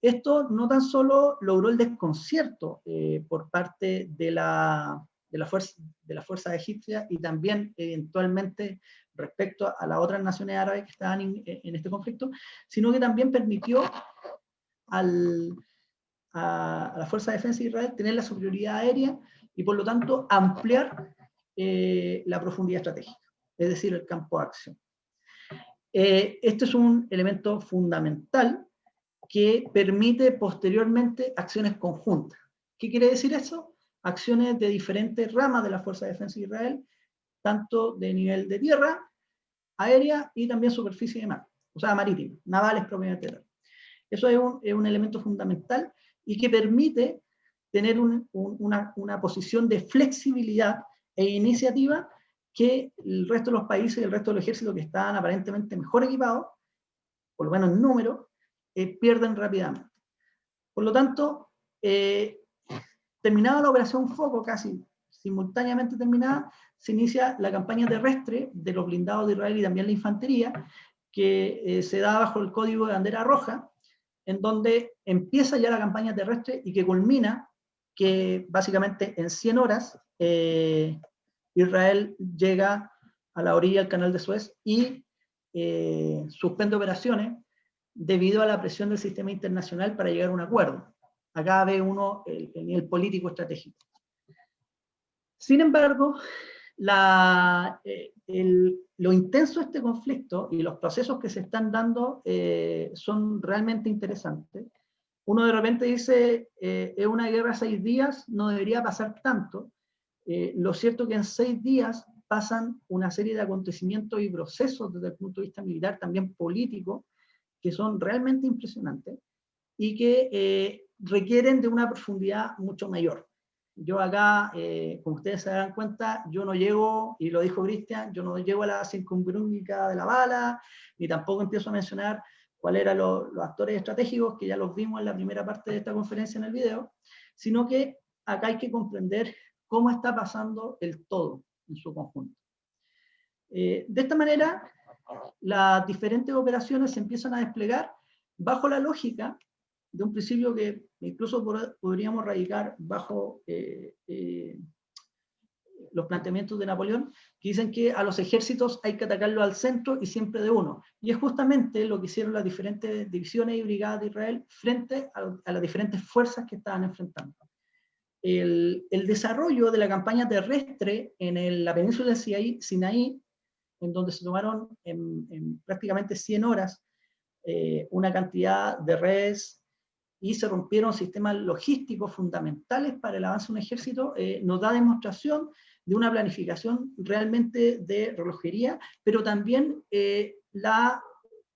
Esto no tan solo logró el desconcierto por parte de la fuerza egipcia y también eventualmente respecto a las otras naciones árabes que estaban en este conflicto, sino que también permitió a la Fuerza de Defensa de Israel tener la superioridad aérea y por lo tanto ampliar la profundidad estratégica, es decir, el campo de acción. Este es un elemento fundamental que permite posteriormente acciones conjuntas. ¿Qué quiere decir eso? Acciones de diferentes ramas de la Fuerza de Defensa de Israel, tanto de nivel de tierra, aérea y también superficie de mar, o sea, marítimo, navales propiamente tal. Eso es un elemento fundamental y que permite tener una posición de flexibilidad e iniciativa que el resto de los países y el resto del ejército que estaban aparentemente mejor equipados, por lo menos en número, pierden rápidamente. Por lo tanto, terminada la operación Foco, casi simultáneamente terminada, se inicia la campaña terrestre de los blindados de Israel y también la infantería, que se da bajo el código de bandera roja, en donde empieza ya la campaña terrestre y que culmina que básicamente en 100 horas Israel llega a la orilla del canal de Suez y suspende operaciones debido a la presión del sistema internacional para llegar a un acuerdo. Acá ve uno el nivel político estratégico. Sin embargo, lo intenso de este conflicto y los procesos que se están dando son realmente interesantes. Uno de repente dice, es una guerra 6 días, no debería pasar tanto. Lo cierto es que en 6 días pasan una serie de acontecimientos y procesos desde el punto de vista militar, también político, que son realmente impresionantes y que requieren de una profundidad mucho mayor. Yo acá, como ustedes se dan cuenta, yo no llego, y lo dijo Cristian, yo no llego a la circunbrúnquica de la bala, ni tampoco empiezo a mencionar cuáles eran los actores estratégicos, que ya los vimos en la primera parte de esta conferencia en el video, sino que acá hay que comprender cómo está pasando el todo en su conjunto. De esta manera, las diferentes operaciones se empiezan a desplegar bajo la lógica de un principio que incluso podríamos radicar bajo los planteamientos de Napoleón, que dicen que a los ejércitos hay que atacarlos al centro y siempre de uno. Y es justamente lo que hicieron las diferentes divisiones y brigadas de Israel frente a las diferentes fuerzas que estaban enfrentando. El desarrollo de la campaña terrestre en la península de Sinaí, en donde se tomaron en prácticamente 100 horas una cantidad de redes y se rompieron sistemas logísticos fundamentales para el avance de un ejército, nos da demostración de una planificación realmente de relojería, pero también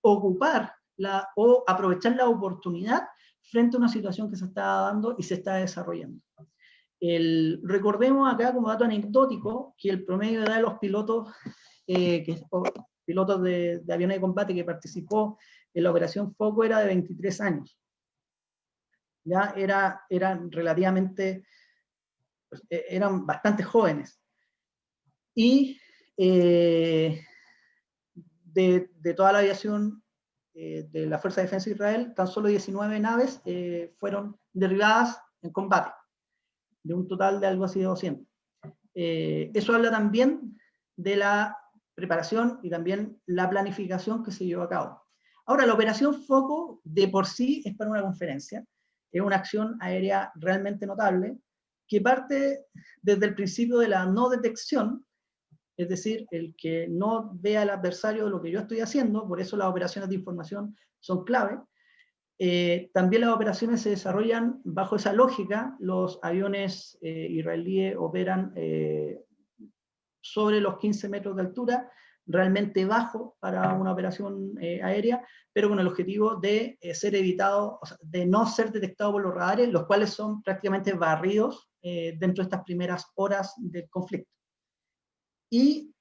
o aprovechar la oportunidad frente a una situación que se está dando y se está desarrollando. Recordemos acá como dato anecdótico que el promedio de edad de los pilotos, pilotos de aviones de combate que participó en la Operación Foco era de 23 años. Ya eran relativamente, eran bastante jóvenes. Y de toda la aviación de la Fuerza de Defensa de Israel, tan solo 19 naves fueron derribadas en combate, de un total de algo así de 200. Eso habla también de la preparación y también la planificación que se llevó a cabo. Ahora, la Operación Foco de por sí es para una conferencia, es una acción aérea realmente notable, que parte desde el principio de la no detección, es decir, el que no vea al adversario lo que yo estoy haciendo, por eso las operaciones de información son clave. También las operaciones se desarrollan bajo esa lógica, los aviones israelíes operan sobre los 15 metros de altura, realmente bajo para una operación aérea, pero con el objetivo de ser evitado, o sea, de no ser detectado por los radares, los cuales son prácticamente barridos dentro de estas primeras horas del conflicto. Y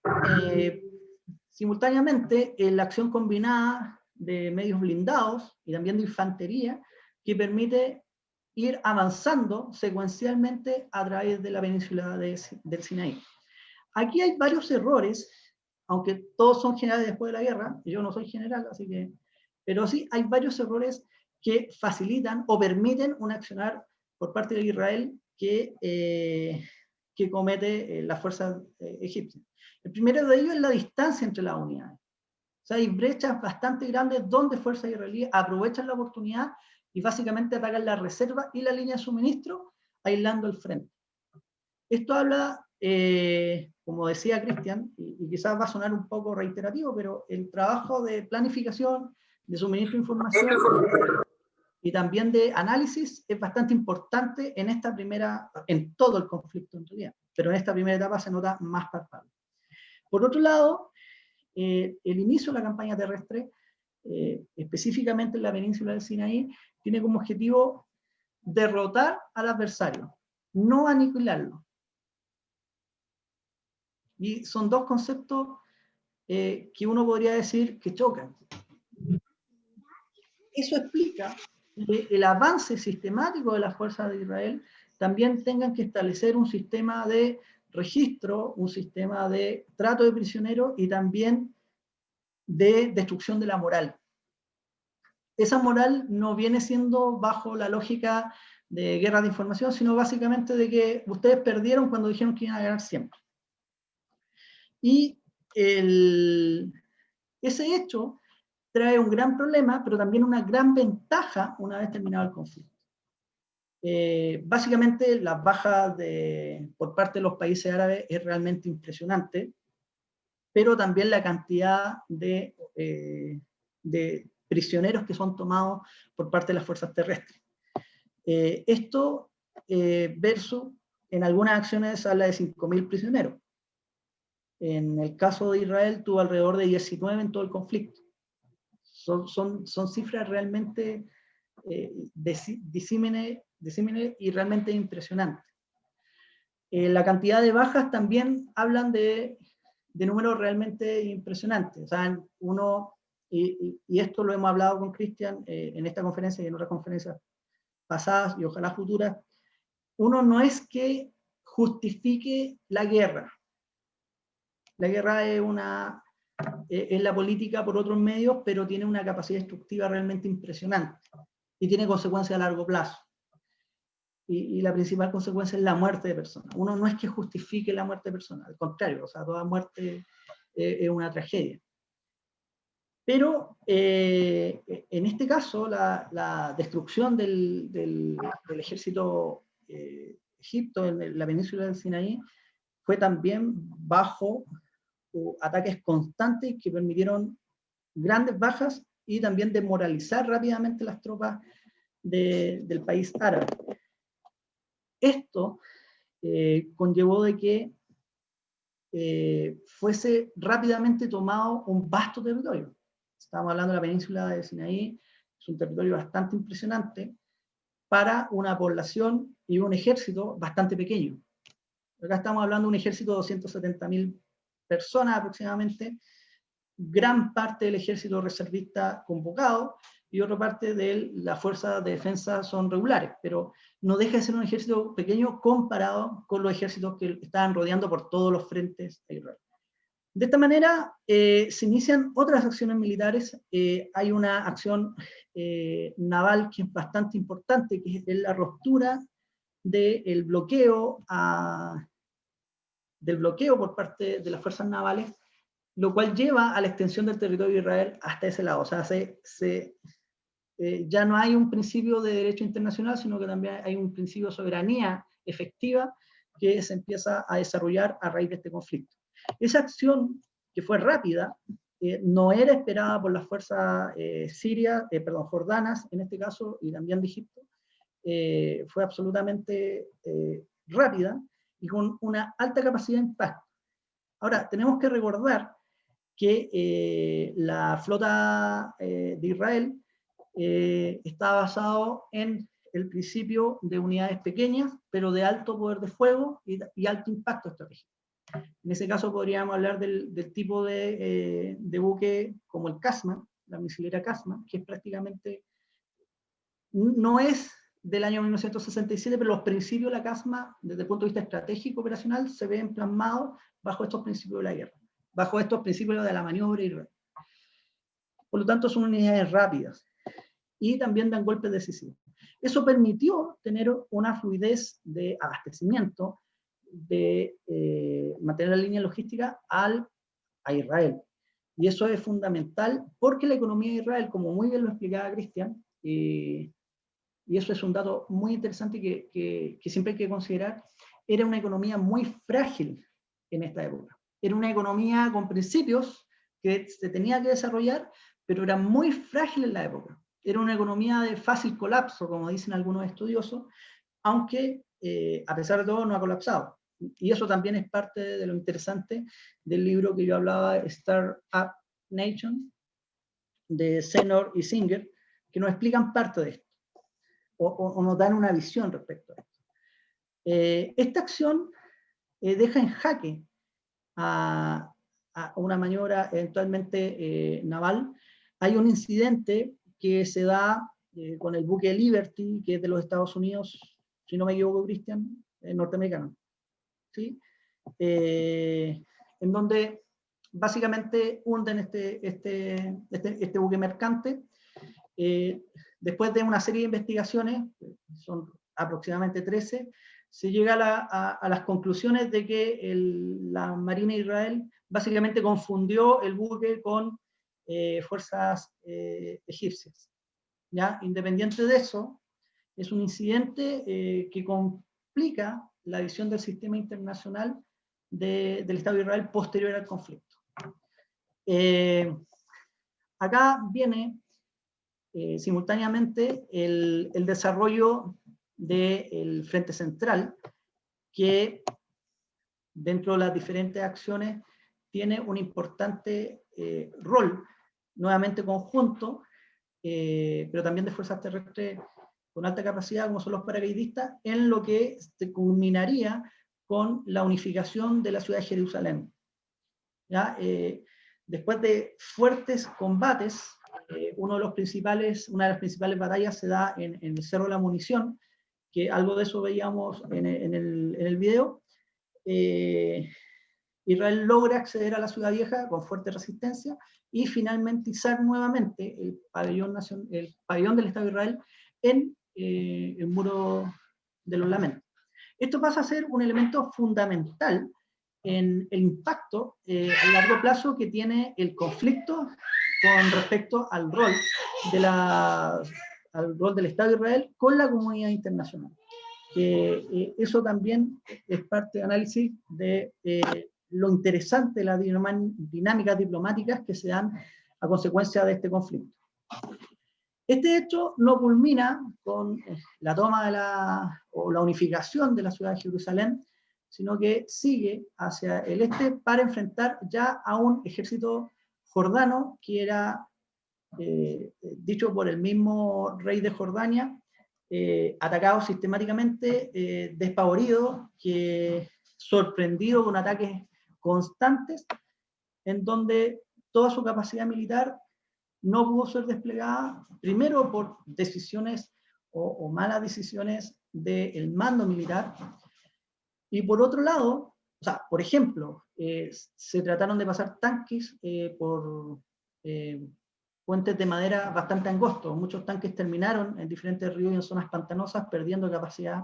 simultáneamente la acción combinada de medios blindados y también de infantería que permite ir avanzando secuencialmente a través de la península del Sinaí. Aquí hay varios errores, aunque todos son generales después de la guerra, y yo no soy general, así que, pero sí hay varios errores que facilitan o permiten un accionar por parte de Israel que comete la fuerza egipcia. El primero de ellos es la distancia entre las unidades. O sea, hay brechas bastante grandes donde fuerzas israelíes aprovechan la oportunidad y básicamente atacan la reserva y la línea de suministro, aislando el frente. Esto habla, como decía Cristian, y quizás va a sonar un poco reiterativo, pero el trabajo de planificación, de suministro de información y también de análisis es bastante importante en todo el conflicto en realidad, pero en esta primera etapa se nota más palpable. Por otro lado, el inicio de la campaña terrestre, específicamente en la península del Sinaí, tiene como objetivo derrotar al adversario, no aniquilarlo. Y son dos conceptos que uno podría decir que chocan. Eso explica que el avance sistemático de las fuerzas de Israel también tengan que establecer un sistema de registro, un sistema de trato de prisioneros y también de destrucción de la moral. Esa moral no viene siendo bajo la lógica de guerra de información, sino básicamente de que ustedes perdieron cuando dijeron que iban a ganar siempre. Y ese hecho trae un gran problema, pero también una gran ventaja una vez terminado el conflicto. Básicamente las bajas por parte de los países árabes es realmente impresionante, pero también la cantidad de prisioneros que son tomados por parte de las fuerzas terrestres. Esto versus en algunas acciones habla de 5.000 prisioneros. En el caso de Israel tuvo alrededor de 19 en todo el conflicto. Son cifras realmente disímiles y realmente impresionantes. La cantidad de bajas también hablan de números realmente impresionantes. O sea, y esto lo hemos hablado con Cristian en esta conferencia y en otras conferencias pasadas y ojalá futuras, uno no es que justifique la guerra. La guerra es la política por otros medios, pero tiene una capacidad destructiva realmente impresionante. y tiene consecuencias a largo plazo. Y la principal consecuencia es la muerte de personas. Uno no es que justifique la muerte de personas, al contrario, o sea, toda muerte es una tragedia. Pero en este caso, la destrucción del ejército egipto en la península del Sinaí fue también bajo ataques constantes que permitieron grandes bajas y también desmoralizar rápidamente las tropas del país árabe. Esto conllevó de que fuese rápidamente tomado un vasto territorio. Estamos hablando de la península de Sinaí, es un territorio bastante impresionante para una población y un ejército bastante pequeño. Acá estamos hablando de un ejército de 270.000 personas aproximadamente, gran parte del ejército reservista convocado y otra parte de la fuerza de defensa son regulares, pero no deja de ser un ejército pequeño comparado con los ejércitos que estaban rodeando por todos los frentes a Israel. De esta manera se inician otras acciones militares. Hay una acción naval que es bastante importante, que es la ruptura del bloqueo por parte de las fuerzas navales, lo cual lleva a la extensión del territorio de Israel hasta ese lado. O sea, ya no hay un principio de derecho internacional, sino que también hay un principio de soberanía efectiva que se empieza a desarrollar a raíz de este conflicto. Esa acción, que fue rápida, no era esperada por las fuerzas jordanas, en este caso, y también de Egipto. Fue absolutamente rápida y con una alta capacidad de impacto. Ahora, tenemos que recordar que la flota de Israel está basado en el principio de unidades pequeñas, pero de alto poder de fuego y alto impacto estratégico. En ese caso podríamos hablar del tipo de buque como el Casma, la misilera Casma, que es prácticamente, no es del año 1967, pero los principios de la Casma, desde el punto de vista estratégico operacional, se ven plasmados bajo estos principios de la guerra, bajo estos principios de la maniobra Israel. Por lo tanto, son unidades rápidas y también dan golpes decisivos. Eso permitió tener una fluidez de abastecimiento, de mantener la línea logística a Israel. Y eso es fundamental porque la economía de Israel, como muy bien lo explicaba Cristian, y eso es un dato muy interesante que siempre hay que considerar, era una economía muy frágil en esta época. Era una economía con principios que se tenía que desarrollar, pero era muy frágil en la época. Era una economía de fácil colapso, como dicen algunos estudiosos, aunque a pesar de todo no ha colapsado. Y eso también es parte de lo interesante del libro que yo hablaba, Startup Nation, de Senor y Singer, que nos explican parte de esto, o nos dan una visión respecto a esto. Esta acción deja en jaque a una maniobra eventualmente naval. Hay un incidente que se da con el buque Liberty, que es de los Estados Unidos, si no me equivoco, Cristian, norteamericano, ¿sí? En donde básicamente hunden este buque mercante. Después de una serie de investigaciones, son aproximadamente 13, se llega a las conclusiones de que la Marina de Israel básicamente confundió el buque con fuerzas egipcias. ¿Ya? Independiente de eso, es un incidente que complica la visión del sistema internacional del Estado de Israel posterior al conflicto. Acá viene simultáneamente el desarrollo del Frente Central, que dentro de las diferentes acciones tiene un importante rol, nuevamente conjunto, pero también de fuerzas terrestres con alta capacidad, como son los paracaidistas, en lo que se culminaría con la unificación de la ciudad de Jerusalén. ¿Ya? Después de fuertes combates, una de las principales batallas se da en el Cerro de la Munición, que algo de eso veíamos en el video. Israel logra acceder a la ciudad vieja con fuerte resistencia y finalmente izar nuevamente el pabellón del Estado de Israel en el Muro de los Lamentos. Esto pasa a ser un elemento fundamental en el impacto a largo plazo que tiene el conflicto con respecto al rol del Estado de Israel con la comunidad internacional. Eso también es parte de análisis de lo interesante de las dinámicas diplomáticas que se dan a consecuencia de este conflicto. Este hecho no culmina con la toma o la unificación de la ciudad de Jerusalén, sino que sigue hacia el este para enfrentar ya a un ejército jordano que era, dicho por el mismo rey de Jordania, atacado sistemáticamente, despavorido, sorprendido con ataques constantes, en donde toda su capacidad militar no pudo ser desplegada, primero por decisiones o malas decisiones del mando militar, y por otro lado, o sea, por ejemplo, se trataron de pasar tanques por puentes de madera bastante angostos. Muchos tanques terminaron en diferentes ríos y en zonas pantanosas, perdiendo capacidad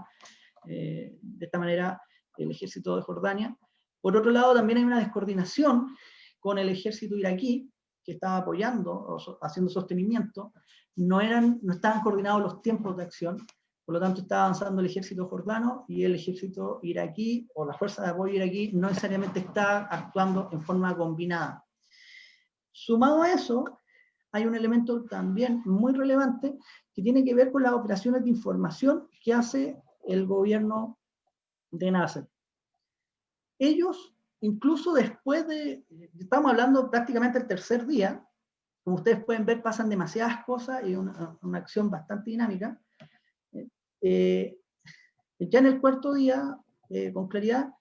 de esta manera el ejército de Jordania. Por otro lado, también hay una descoordinación con el ejército iraquí, que estaba apoyando o haciendo sostenimiento. No estaban coordinados los tiempos de acción, por lo tanto estaba avanzando el ejército jordano y el ejército iraquí, o la fuerza de apoyo iraquí, no necesariamente está actuando en forma combinada. Sumado a eso, hay un elemento también muy relevante que tiene que ver con las operaciones de información que hace el gobierno de Nasser. Ellos, incluso después estamos hablando prácticamente el tercer día, como ustedes pueden ver, pasan demasiadas cosas y una acción bastante dinámica. Ya en el cuarto día, con claridad,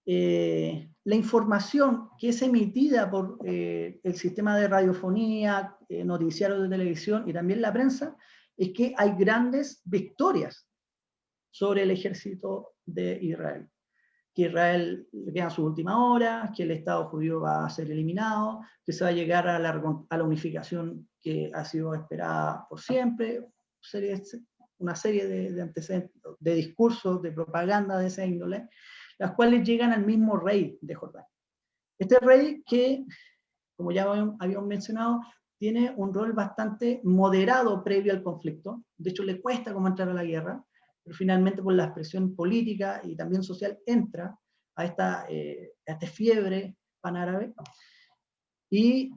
la información que es emitida por el sistema de radiofonía, noticiarios de televisión y también la prensa, es que hay grandes victorias sobre el ejército de Israel. Que Israel le quedan sus últimas horas, que el Estado judío va a ser eliminado, que se va a llegar a la unificación que ha sido esperada por siempre, una serie de antecedentes, de discursos, de propaganda de esa índole, las cuales llegan al mismo rey de Jordania. Este rey que, como ya habíamos mencionado, tiene un rol bastante moderado previo al conflicto. De hecho, le cuesta como entrar a la guerra, pero finalmente por la presión política y también social entra a esta fiebre panárabe. Y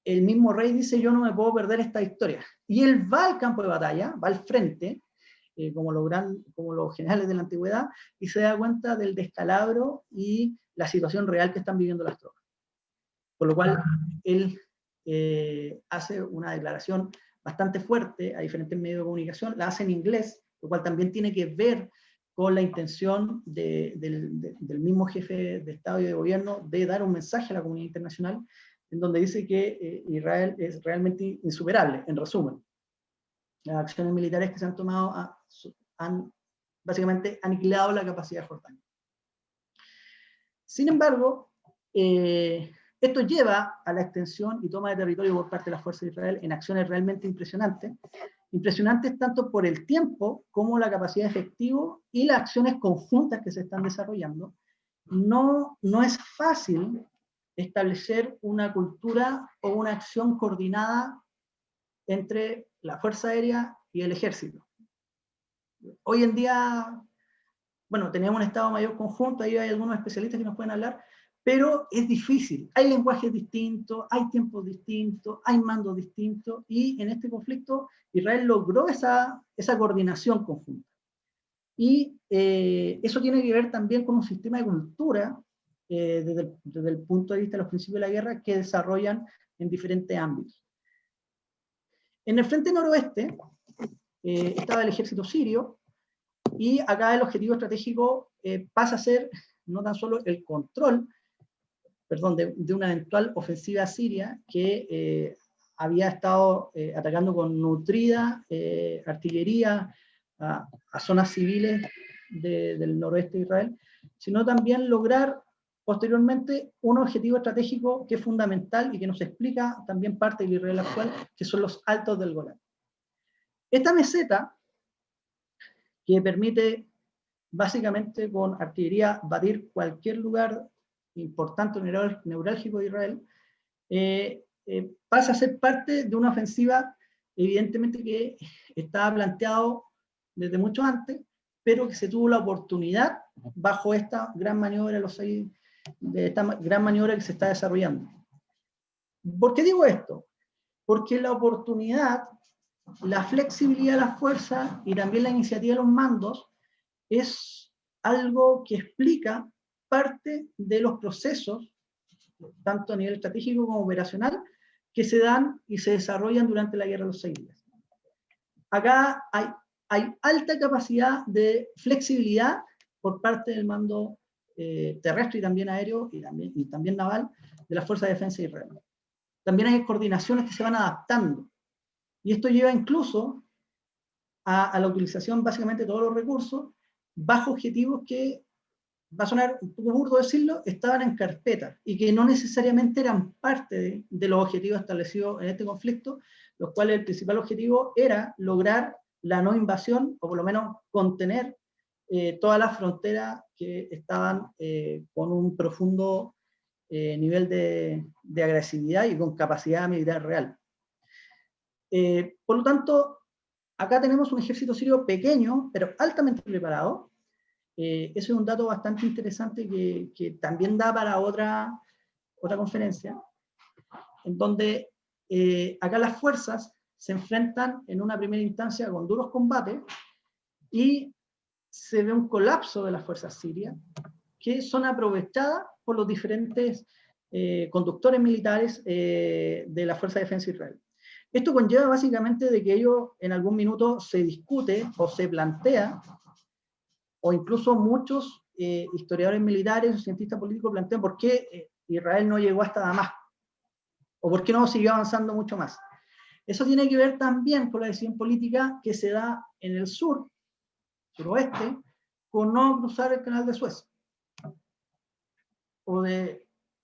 el mismo rey dice: yo no me puedo perder esta historia. Y él va al campo de batalla, va al frente, como los generales de la antigüedad, y se da cuenta del descalabro y la situación real que están viviendo las tropas. Por lo cual, él hace una declaración bastante fuerte a diferentes medios de comunicación, la hace en inglés, lo cual también tiene que ver con la intención del mismo jefe de Estado y de gobierno de dar un mensaje a la comunidad internacional, en donde dice que Israel es realmente insuperable, en resumen. Las acciones militares que se han tomado han básicamente aniquilado la capacidad de Jordania. Sin embargo, esto lleva a la extensión y toma de territorio por parte de las fuerzas de Israel en acciones realmente impresionantes tanto por el tiempo como la capacidad de efectivo y las acciones conjuntas que se están desarrollando. No es fácil establecer una cultura o una acción coordinada entre la Fuerza Aérea y el Ejército. Hoy en día, bueno, tenemos un Estado Mayor conjunto, ahí hay algunos especialistas que nos pueden hablar, pero es difícil. Hay lenguajes distintos, hay tiempos distintos, hay mandos distintos, y en este conflicto Israel logró esa coordinación conjunta. Y eso tiene que ver también con un sistema de cultura, desde el punto de vista de los principios de la guerra, que desarrollan en diferentes ámbitos. En el frente noroeste estaba el ejército sirio, y acá el objetivo estratégico pasa a ser no tan solo el control, de una eventual ofensiva siria que había estado atacando con nutrida artillería a zonas civiles del noroeste de Israel, sino también lograr posteriormente un objetivo estratégico que es fundamental y que nos explica también parte del Israel actual, que son los altos del Golán. Esta meseta que permite básicamente con artillería batir cualquier lugar importante neurálgico de Israel, pasa a ser parte de una ofensiva evidentemente que estaba planteado desde mucho antes, pero que se tuvo la oportunidad bajo esta gran maniobra, gran maniobra que se está desarrollando. ¿Por qué digo esto? Porque la oportunidad, la flexibilidad de las fuerzas y también la iniciativa de los mandos es algo que explica parte de los procesos, tanto a nivel estratégico como operacional, que se dan y se desarrollan durante la Guerra de los 6 días. Acá hay alta capacidad de flexibilidad por parte del mando terrestre y también aéreo y también naval de las Fuerzas de Defensa de Israel. También hay coordinaciones que se van adaptando. Y esto lleva incluso a la utilización básicamente de todos los recursos bajo objetivos que, va a sonar un poco burdo decirlo, estaban en carpeta y que no necesariamente eran parte de los objetivos establecidos en este conflicto, los cuales el principal objetivo era lograr la no invasión, o por lo menos contener todas las fronteras que estaban con un profundo nivel de agresividad y con capacidad militar real. Por lo tanto, acá tenemos un ejército sirio pequeño, pero altamente preparado. Ese es un dato bastante interesante que también da para otra conferencia, en donde acá las fuerzas se enfrentan en una primera instancia con duros combates y se ve un colapso de las fuerzas sirias que son aprovechadas por los diferentes conductores militares de la Fuerza de Defensa de Israel. Esto conlleva básicamente de que ellos en algún minuto se discute o se plantea, o incluso muchos historiadores militares o cientistas políticos plantean por qué Israel no llegó hasta Damasco, o por qué no siguió avanzando mucho más. Eso tiene que ver también con la decisión política que se da en el suroeste, con no cruzar el canal de Suez,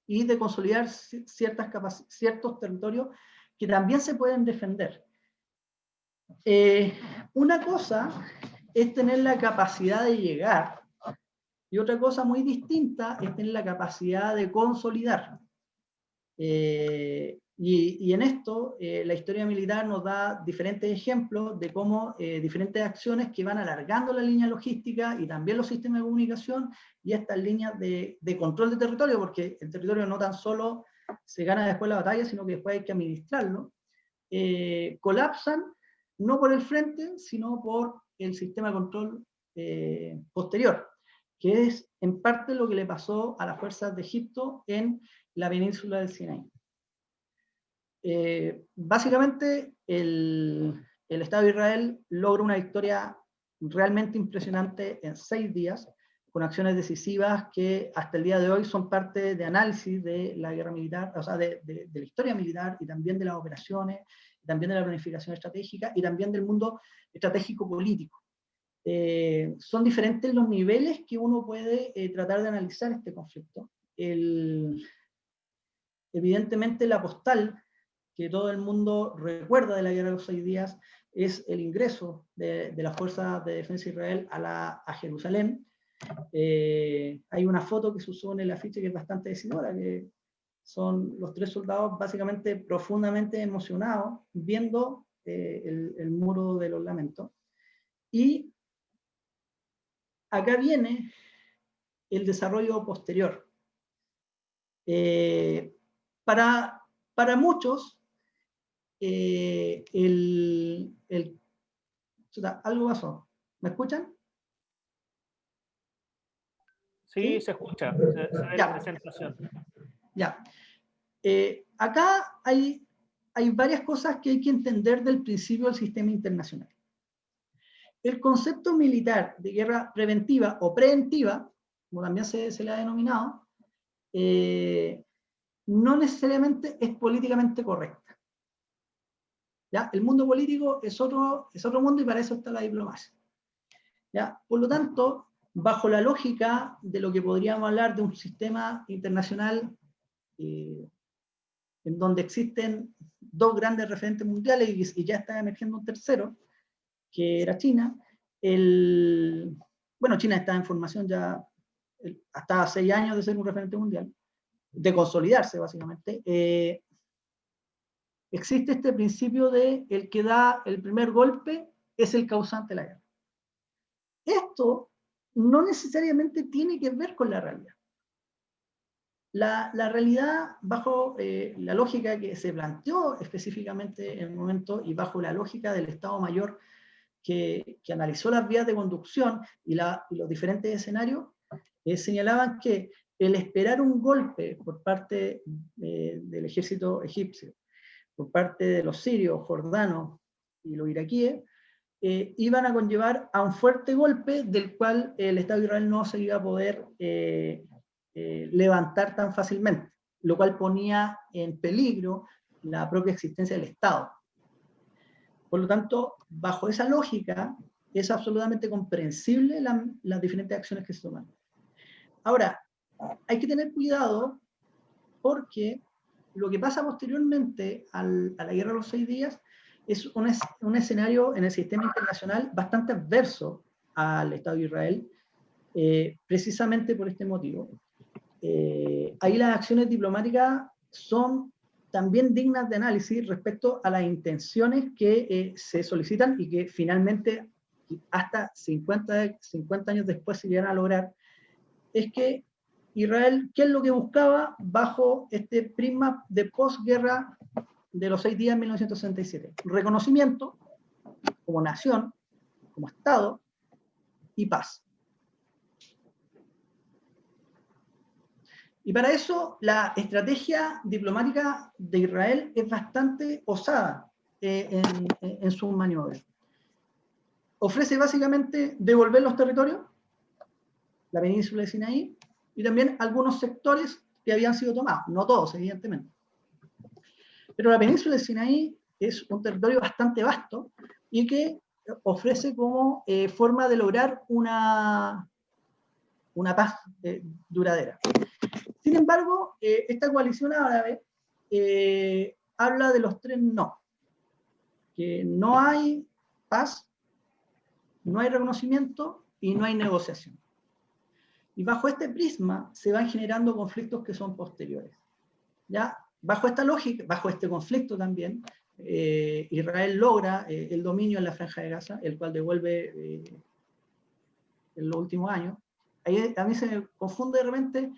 y de consolidar ciertos territorios que también se pueden defender. Una cosa es tener la capacidad de llegar, y otra cosa muy distinta es tener la capacidad de consolidar. Y en esto, la historia militar nos da diferentes ejemplos de cómo diferentes acciones que van alargando la línea logística y también los sistemas de comunicación y estas líneas de control de territorio, porque el territorio no tan solo se gana después de la batalla, sino que después hay que administrarlo, colapsan no por el frente, sino por el sistema de control posterior, que es en parte lo que le pasó a las fuerzas de Egipto en la península del Sinaí. Básicamente, el Estado de Israel logra una victoria realmente impresionante en 6 días, con acciones decisivas que hasta el día de hoy son parte de análisis de la guerra militar, o sea, de la historia militar y también de las operaciones, también de la planificación estratégica y también del mundo estratégico político. Son diferentes los niveles que uno puede tratar de analizar este conflicto. Evidentemente la postal que todo el mundo recuerda de la guerra de los 6 días es el ingreso de las fuerzas de defensa de Israel a Jerusalén. Hay una foto que se usó en el afiche que es bastante decidora, que son los 3 soldados básicamente profundamente emocionados viendo el muro de los lamentos. Y acá viene el desarrollo posterior. Para muchos, algo pasó. ¿Me escuchan? Sí, se escucha, se ve la presentación. Ya. Acá hay varias cosas que hay que entender del principio del sistema internacional. El concepto militar de guerra preventiva o preventiva, como también se le ha denominado, no necesariamente es políticamente correcta. ¿Ya? El mundo político es otro mundo y para eso está la diplomacia. ¿Ya? Por lo tanto, bajo la lógica de lo que podríamos hablar de un sistema internacional en donde existen 2 grandes referentes mundiales y ya está emergiendo un tercero, que era China, Bueno, China está en formación ya hasta 6 años de ser un referente mundial, de consolidarse básicamente. Existe este principio de el que da el primer golpe es el causante de la guerra. Esto no necesariamente tiene que ver con la realidad. La realidad, bajo la lógica que se planteó específicamente en el momento y bajo la lógica del Estado Mayor que analizó las vías de conducción y los diferentes escenarios, señalaban que el esperar un golpe por parte del ejército egipcio, por parte de los sirios, jordanos y los iraquíes, iban a conllevar a un fuerte golpe del cual el Estado de Israel no se iba a poder levantar tan fácilmente, lo cual ponía en peligro la propia existencia del Estado. Por lo tanto, bajo esa lógica, es absolutamente comprensible las diferentes acciones que se toman. Ahora, hay que tener cuidado porque lo que pasa posteriormente a la Guerra de los 6 días es un escenario en el sistema internacional bastante adverso al Estado de Israel, precisamente por este motivo. Ahí las acciones diplomáticas son también dignas de análisis respecto a las intenciones que se solicitan y que finalmente hasta 50 años después se llegan a lograr. Es que Israel, ¿qué es lo que buscaba bajo este prisma de posguerra de los 6 días en 1967? Reconocimiento como nación, como Estado y paz. Y para eso la estrategia diplomática de Israel es bastante osada en sus maniobras. Ofrece básicamente devolver los territorios, la península de Sinaí, y también algunos sectores que habían sido tomados, no todos, evidentemente. Pero la península de Sinaí es un territorio bastante vasto y que ofrece como forma de lograr una paz duradera. Sin embargo, esta coalición árabe habla de los 3 no. Que no hay paz, no hay reconocimiento y no hay negociación. Y bajo este prisma se van generando conflictos que son posteriores. ¿Ya? Bajo esta lógica, bajo este conflicto también, Israel logra el dominio en la Franja de Gaza, el cual devuelve en los últimos años. Ahí, a mí se me confunde de repente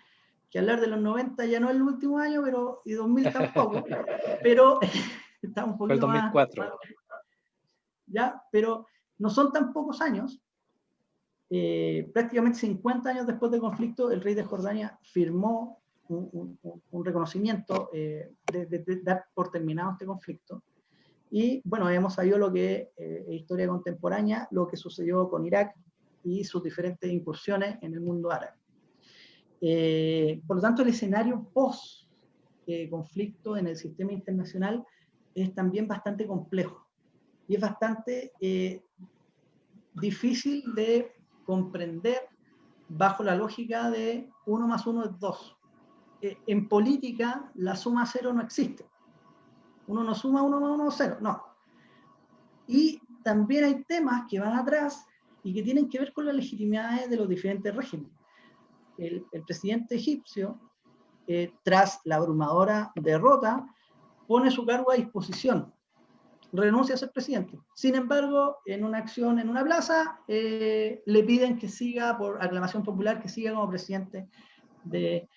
que hablar de los 90 ya no es el último año, pero y 2000 tampoco, pero está un poquito el 2004. más, ¿ya? Pero no son tan pocos años. Prácticamente 50 años después del conflicto, el rey de Jordania firmó un reconocimiento de dar por terminado este conflicto. Y bueno, hemos sabido lo que es historia contemporánea, lo que sucedió con Irak y sus diferentes incursiones en el mundo árabe. Por lo tanto, el escenario post-conflicto en el sistema internacional es también bastante complejo y es bastante difícil de comprender bajo la lógica de 1 más 1 es 2. En política, la suma cero no existe. Uno no suma 1 más 1 es 0, no. Y también hay temas que van atrás y que tienen que ver con las legitimidades de los diferentes regímenes. El presidente egipcio, tras la abrumadora derrota, pone su cargo a disposición, renuncia a ser presidente. Sin embargo, en una acción en una plaza, le piden que siga, por aclamación popular, que siga como presidente de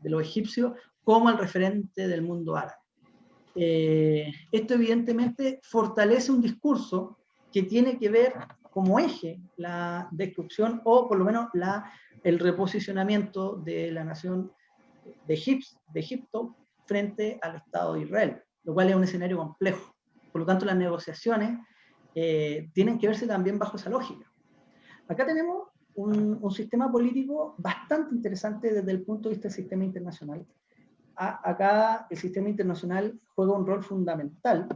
los egipcios, como el referente del mundo árabe. Esto evidentemente fortalece un discurso que tiene que ver como eje la destrucción o por lo menos el reposicionamiento de la nación de Egipto frente al Estado de Israel, lo cual es un escenario complejo. Por lo tanto, las negociaciones tienen que verse también bajo esa lógica. Acá tenemos un sistema político bastante interesante desde el punto de vista del sistema internacional. Acá el sistema internacional juega un rol fundamental.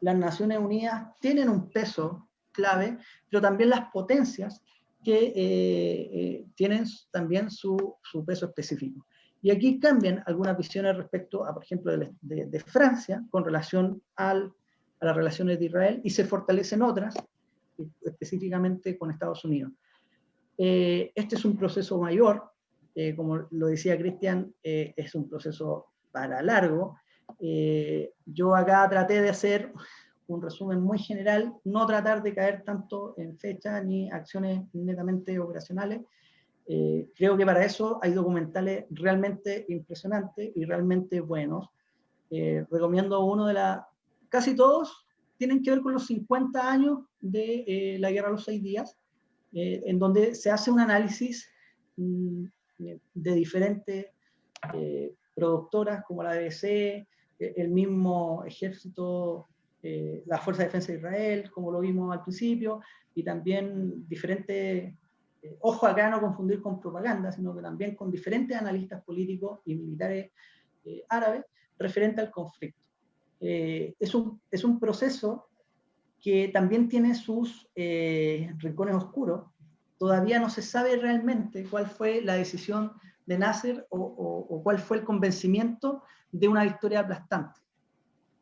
Las Naciones Unidas tienen un peso clave, pero también las potencias que tienen también su peso específico. Y aquí cambian algunas visiones respecto a, por ejemplo, de Francia con relación a las relaciones de Israel y se fortalecen otras, específicamente con Estados Unidos. Este es un proceso mayor, como lo decía Cristian, es un proceso para largo. Yo acá traté de hacer un resumen muy general, no tratar de caer tanto en fechas ni acciones netamente operacionales. Creo que para eso hay documentales realmente impresionantes y realmente buenos. Recomiendo uno de casi todos tienen que ver con los 50 años de la Guerra de los 6 días, en donde se hace un análisis de diferentes productoras como la BBC, el mismo ejército, la Fuerza de Defensa de Israel, como lo vimos al principio, y también diferentes, ojo acá no confundir con propaganda, sino que también con diferentes analistas políticos y militares árabes referente al conflicto. Es un proceso que también tiene sus rincones oscuros. Todavía no se sabe realmente cuál fue la decisión de Nasser o cuál fue el convencimiento de una victoria aplastante.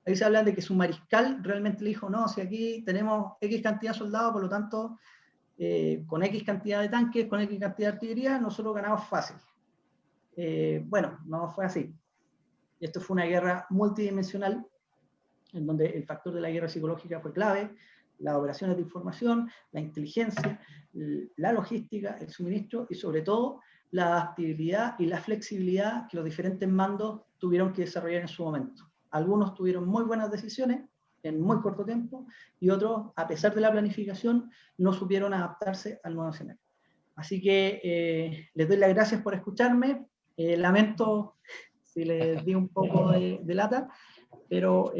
Ahí se habla de que su mariscal realmente le dijo, no, si aquí tenemos X cantidad de soldados, por lo tanto, con X cantidad de tanques, con X cantidad de artillería, nosotros ganamos fácil. Bueno, no fue así. Esto fue una guerra multidimensional, en donde el factor de la guerra psicológica fue clave, las operaciones de información, la inteligencia, la logística, el suministro y sobre todo la adaptabilidad y la flexibilidad que los diferentes mandos tuvieron que desarrollar en su momento. Algunos tuvieron muy buenas decisiones en muy corto tiempo y otros, a pesar de la planificación, no supieron adaptarse al nuevo escenario. Así que les doy las gracias por escucharme. Lamento si les di un poco de lata, pero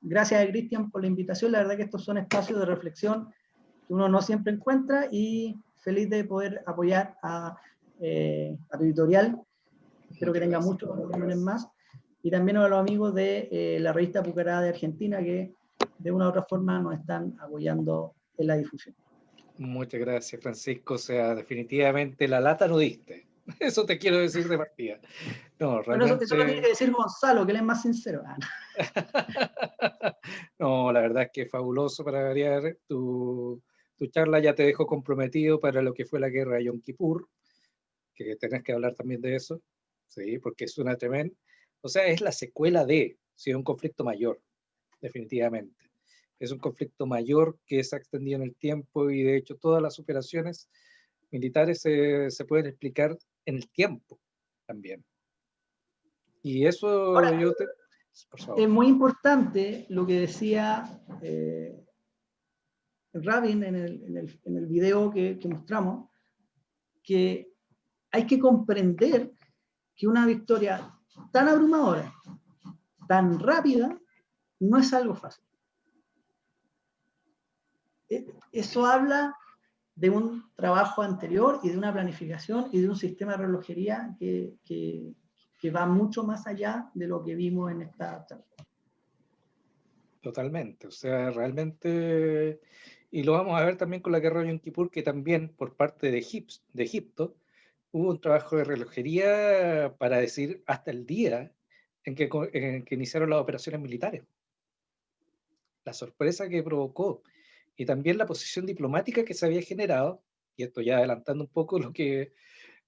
gracias a Cristian por la invitación. La verdad que estos son espacios de reflexión que uno no siempre encuentra y feliz de poder apoyar a tu editorial. Espero que tenga muchos volúmenes más. Y también a los amigos de la revista Pucará de Argentina que de una u otra forma nos están apoyando en la difusión. Muchas gracias, Francisco. O sea, definitivamente la lata no diste. Eso te quiero decir de partida. No, realmente... Bueno, eso lo tiene que decir Gonzalo, que él es más sincero. No, la verdad es que es fabuloso para variar. Tu charla ya te dejó comprometido para lo que fue la guerra de Yom Kippur, que tenés que hablar también de eso, ¿sí? Porque es una tremenda... O sea, es la secuela de, sí, un conflicto mayor, definitivamente. Es un conflicto mayor que se ha extendido en el tiempo y de hecho todas las operaciones militares se pueden explicar en el tiempo también. Y eso ahora, por favor. Es muy importante lo que decía Rabin en el video que mostramos, que hay que comprender que una victoria tan abrumadora, tan rápida, no es algo fácil. Eso habla de un trabajo anterior y de una planificación y de un sistema de relojería que va mucho más allá de lo que vimos en esta charla. Totalmente, o sea, realmente, y lo vamos a ver también con la guerra de Yom Kippur, que también por parte de Egipto hubo un trabajo de relojería para decir hasta el día en que iniciaron las operaciones militares. La sorpresa que provocó y también la posición diplomática que se había generado, y esto ya adelantando un poco lo que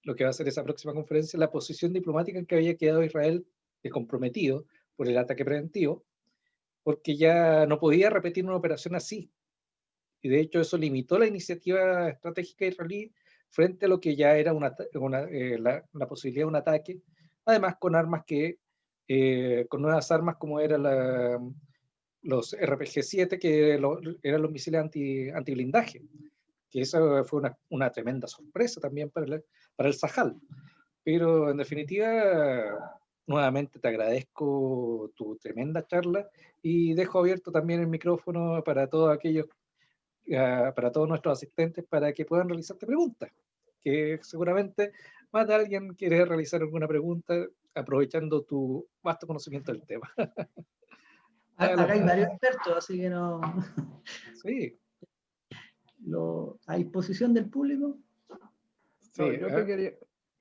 va a ser esa próxima conferencia, la posición diplomática en que había quedado Israel comprometido por el ataque preventivo, porque ya no podía repetir una operación así. Y de hecho eso limitó la iniciativa estratégica israelí frente a lo que ya era la posibilidad de un ataque, además con armas con nuevas armas como eran los RPG-7, que eran los misiles antiblindaje, que eso fue una tremenda sorpresa también para el Sahel. Pero en definitiva, nuevamente te agradezco tu tremenda charla y dejo abierto también el micrófono para todos aquellos, para todos nuestros asistentes para que puedan realizarte preguntas, que seguramente más de alguien quiere realizar alguna pregunta aprovechando tu vasto conocimiento del tema. Acá hay varios expertos, así que no... Sí. A disposición del público. Sí, no, yo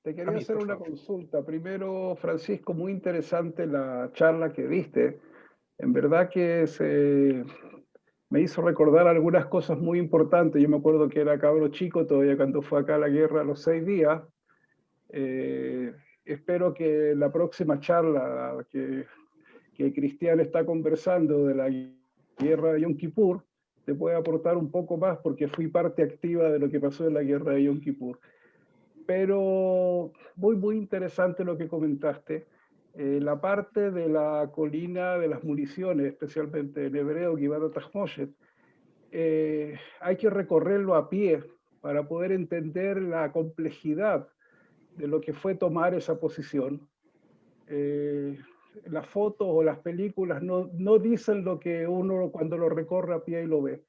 te quería hacer una consulta. Primero, Francisco, muy interesante la charla que diste. En verdad que me hizo recordar algunas cosas muy importantes. Yo me acuerdo que era cabro chico todavía cuando fue acá a la guerra a los 6 días. Espero que la próxima charla que Cristian está conversando de la guerra de Yom Kippur te pueda aportar un poco más, porque fui parte activa de lo que pasó en la guerra de Yom Kippur. Pero muy interesante lo que comentaste. La parte de la colina de las municiones, especialmente en hebreo, Givat Tachmoshet, hay que recorrerlo a pie para poder entender la complejidad de lo que fue tomar esa posición. Las fotos o las películas no dicen lo que uno cuando lo recorre a pie y lo ve.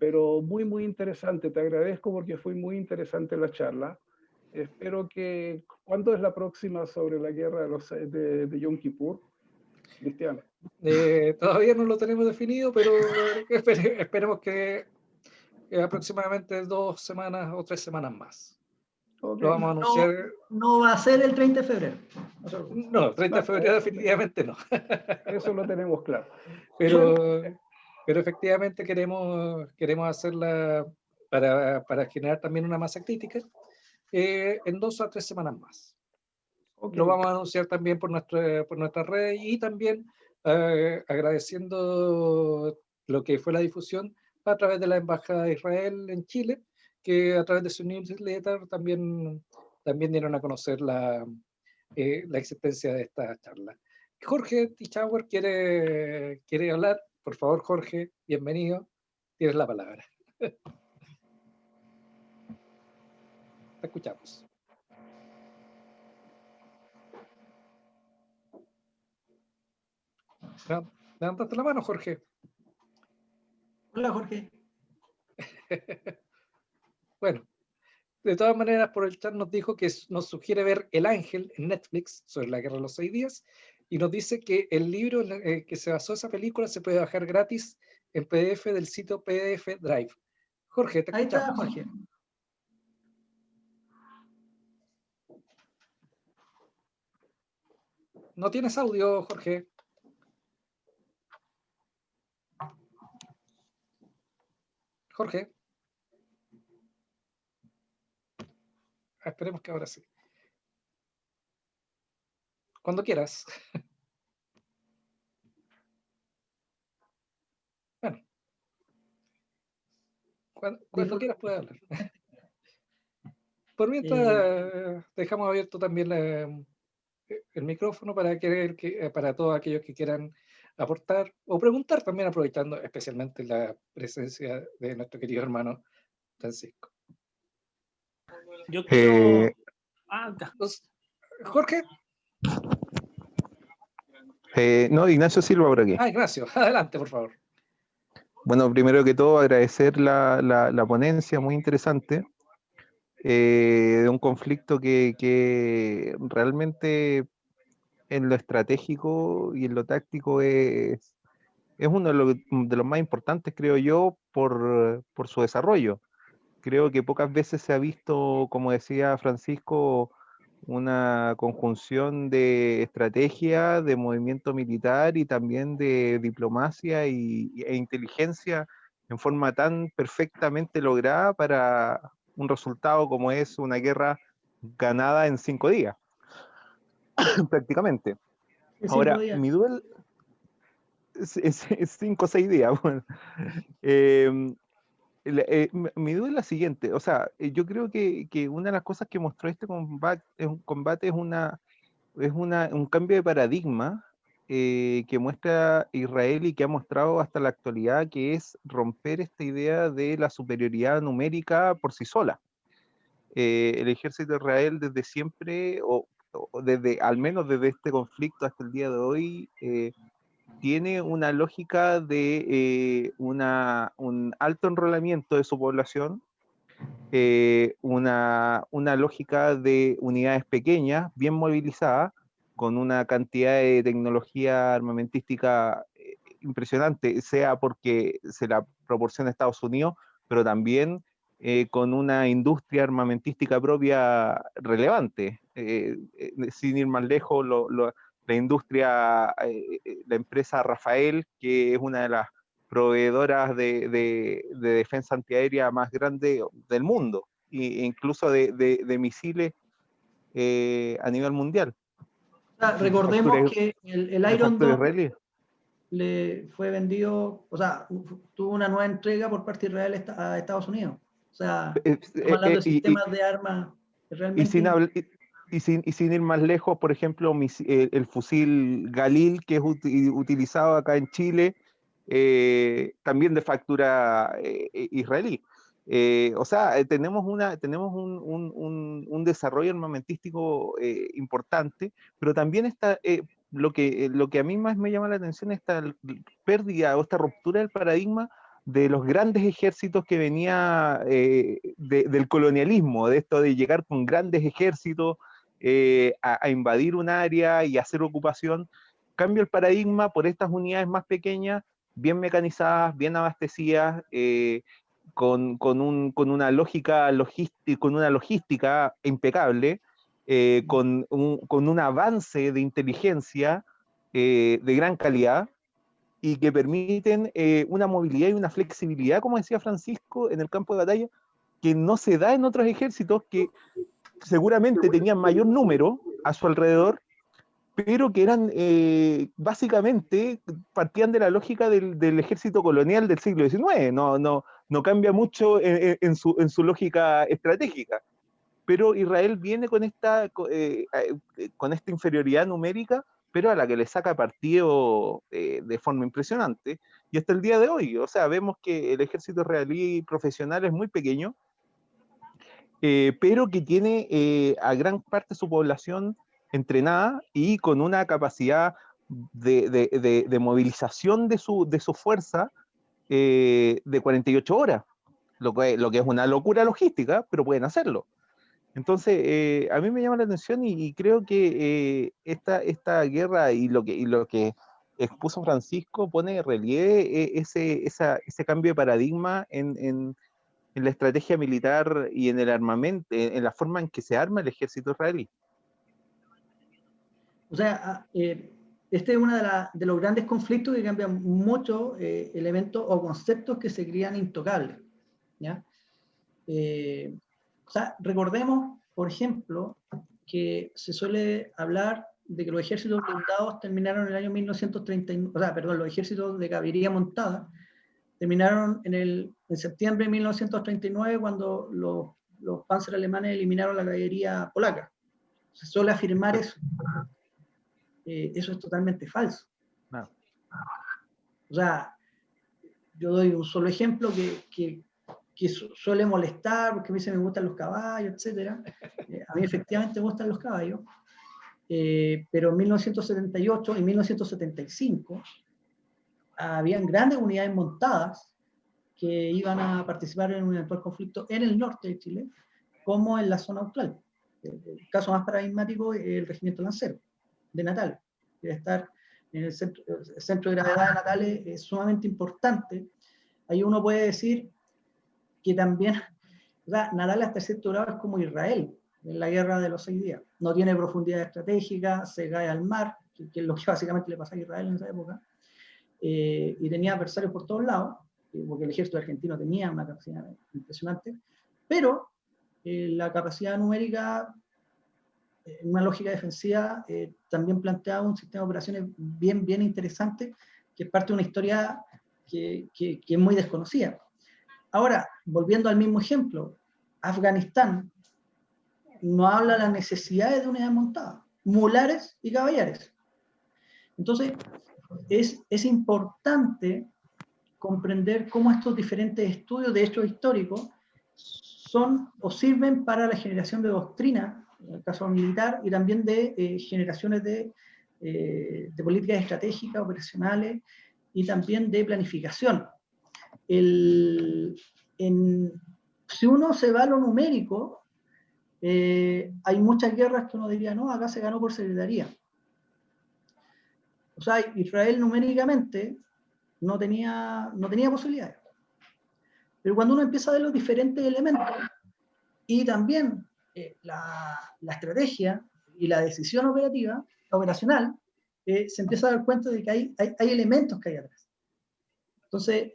Pero muy interesante. Te agradezco porque fue muy interesante la charla. Espero que... ¿Cuándo es la próxima sobre la guerra de Yom Kippur, Cristian? Todavía no lo tenemos definido, pero esperemos que aproximadamente 2 semanas o 3 semanas más. Okay. Lo vamos a anunciar. No va a ser el 30 de febrero. No, 30 de febrero definitivamente no. Eso lo tenemos claro. Pero efectivamente queremos hacerla para generar también una masa crítica en 2 a 3 semanas más. Okay. Lo vamos a anunciar también por nuestra red, y también agradeciendo lo que fue la difusión a través de la Embajada de Israel en Chile, que a través de su newsletter también dieron a conocer la existencia de esta charla. Jorge Tichauer quiere hablar. Por favor, Jorge, bienvenido. Tienes la palabra. Te escuchamos. Levantaste la mano, Jorge. Hola, Jorge. Bueno, de todas maneras, por el chat nos dijo que nos sugiere ver El Ángel en Netflix sobre la guerra de los 6 días, y nos dice que el libro que se basó esa película se puede bajar gratis en PDF del sitio PDF Drive. Jorge, te escuchamos. Ahí está, Jorge. No tienes audio, Jorge. Jorge. Esperemos que ahora sí. Cuando quieras. Bueno. Cuando quieras puedes hablar. Por mientras dejamos abierto también el micrófono para todos aquellos que quieran aportar o preguntar, también aprovechando especialmente la presencia de nuestro querido hermano Francisco. Yo quiero... Jorge. No, Ignacio Silva por aquí. Ignacio, adelante, por favor. Bueno, primero que todo, agradecer la ponencia, muy interesante, de un conflicto que realmente en lo estratégico y en lo táctico es uno de los más importantes, creo yo, por su desarrollo. Creo que pocas veces se ha visto, como decía Francisco, una conjunción de estrategia, de movimiento militar y también de diplomacia e inteligencia en forma tan perfectamente lograda para un resultado como es una guerra ganada en 5 días, prácticamente. Ahora, mi duda es 5 o 6 días. Bueno. Mi duda es la siguiente, o sea, yo creo que una de las cosas que mostró este combate es un cambio de paradigma que muestra Israel y que ha mostrado hasta la actualidad, que es romper esta idea de la superioridad numérica por sí sola. El ejército de Israel desde siempre, o al menos desde este conflicto hasta el día de hoy, tiene una lógica de un alto enrolamiento de su población, una lógica de unidades pequeñas, bien movilizadas, con una cantidad de tecnología armamentística impresionante, sea porque se la proporciona Estados Unidos, pero también con una industria armamentística propia relevante. Sin ir más lejos, la industria, la empresa Rafael, que es una de las proveedoras de defensa antiaérea más grande del mundo, e incluso de misiles a nivel mundial. Recordemos que el Iron Dome israelí. le fue vendido, o sea, tuvo una nueva entrega por parte de Israel a Estados Unidos. O sea, estamos hablando de sistemas de armas realmente... Y sin ir más lejos, por ejemplo, el fusil Galil, que es utilizado acá en Chile, también de factura israelí. O sea, tenemos un desarrollo armamentístico importante, pero también está lo que a mí más me llama la atención es esta pérdida o esta ruptura del paradigma de los grandes ejércitos que venía del colonialismo, de esto de llegar con grandes ejércitos a invadir un área y hacer ocupación. Cambio el paradigma por estas unidades más pequeñas, bien mecanizadas, bien abastecidas, con una logística impecable, con un avance de inteligencia de gran calidad, y que permiten una movilidad y una flexibilidad, como decía Francisco, en el campo de batalla, que no se da en otros ejércitos que seguramente tenían mayor número a su alrededor, pero que eran básicamente, partían de la lógica del ejército colonial del siglo XIX, no cambia mucho en su lógica estratégica. Pero Israel viene con esta inferioridad numérica, pero a la que le saca partido de forma impresionante, y hasta el día de hoy, o sea, vemos que el ejército israelí profesional es muy pequeño, pero que tiene a gran parte de su población entrenada y con una capacidad de movilización de su fuerza de 48 horas, lo que es una locura logística, pero pueden hacerlo. Entonces, a mí me llama la atención y creo que esta guerra y lo que expuso Francisco pone en relieve ese cambio de paradigma en la estrategia militar y en el armamento, en la forma en que se arma el ejército israelí. O sea, este es uno de los grandes conflictos que cambian muchos elementos o conceptos que se creían intocables, ¿ya? O sea, recordemos, por ejemplo, que se suele hablar de que los ejércitos blindados terminaron en el año 1939, o sea, perdón, los ejércitos de caballería montada terminaron en septiembre de 1939, cuando los panzer alemanes eliminaron la caballería polaca. Se suele afirmar eso. Eso es totalmente falso. No. O sea, yo doy un solo ejemplo que suele molestar, porque a mí se me gustan los caballos, etc. A mí efectivamente me gustan los caballos, pero en 1978 y 1975 habían grandes unidades montadas que iban a participar en un eventual conflicto en el norte de Chile, como en la zona austral. El caso más paradigmático es el Regimiento Lancero, de Natales, que debe estar en el centro de gravedad de Natales, es sumamente importante. Ahí uno puede decir que también, o sea, Natales hasta cierto grado es como Israel, en la guerra de los 6 días. No tiene profundidad estratégica, se cae al mar, que es lo que básicamente le pasa a Israel en esa época, y tenía adversarios por todos lados, porque el ejército argentino tenía una capacidad impresionante, pero la capacidad numérica, en una lógica defensiva, también planteaba un sistema de operaciones bien interesante, que es parte de una historia que es muy desconocida. Ahora, volviendo al mismo ejemplo, Afganistán no habla de las necesidades de unidades montadas, mulares y caballares. Entonces, es importante comprender cómo estos diferentes estudios de hechos históricos son o sirven para la generación de doctrina, en el caso militar, y también de generaciones de políticas estratégicas, operacionales, y también de planificación. Si uno se va a lo numérico, hay muchas guerras que uno diría, no, acá se ganó por secretaría. O sea, Israel numéricamente no tenía posibilidades. Pero cuando uno empieza a ver los diferentes elementos y también la estrategia y la decisión operacional, se empieza a dar cuenta de que hay elementos que hay atrás. Entonces,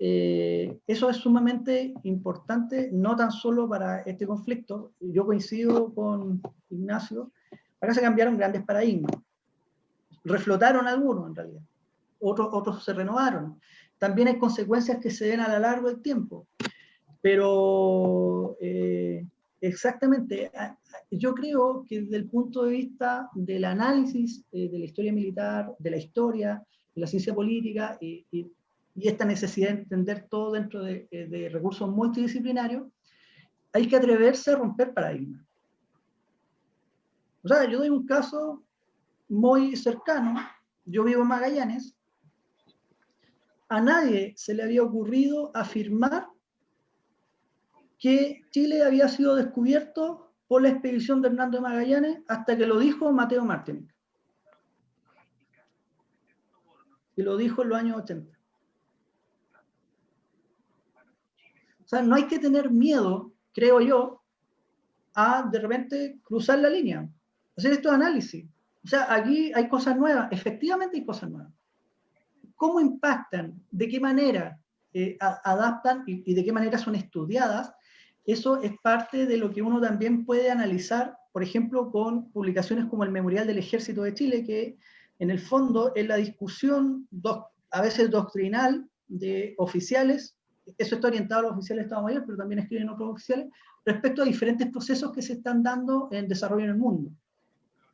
eso es sumamente importante, no tan solo para este conflicto. Yo coincido con Ignacio, acá se cambiaron grandes paradigmas. Reflotaron algunos, en realidad. Otros se renovaron. También hay consecuencias que se ven a lo largo del tiempo. Pero, exactamente, yo creo que desde el punto de vista del análisis de la historia militar, de la historia, de la ciencia política, y esta necesidad de entender todo dentro de recursos multidisciplinarios, hay que atreverse a romper paradigmas. O sea, yo doy un caso muy cercano. Yo vivo en Magallanes. A nadie se le había ocurrido afirmar que Chile había sido descubierto por la expedición de Hernando de Magallanes hasta que lo dijo Mateo Martínez. Y lo dijo en los años 80. O sea, no hay que tener miedo, creo yo, a de repente cruzar la línea, hacer estos análisis. O sea, aquí hay cosas nuevas, efectivamente hay cosas nuevas. ¿Cómo impactan? ¿De qué manera adaptan y de qué manera son estudiadas? Eso es parte de lo que uno también puede analizar, por ejemplo, con publicaciones como el Memorial del Ejército de Chile, que en el fondo es la discusión a veces doctrinal de oficiales. Eso está orientado a los oficiales de Estado Mayor, pero también escriben otros oficiales, respecto a diferentes procesos que se están dando en desarrollo en el mundo.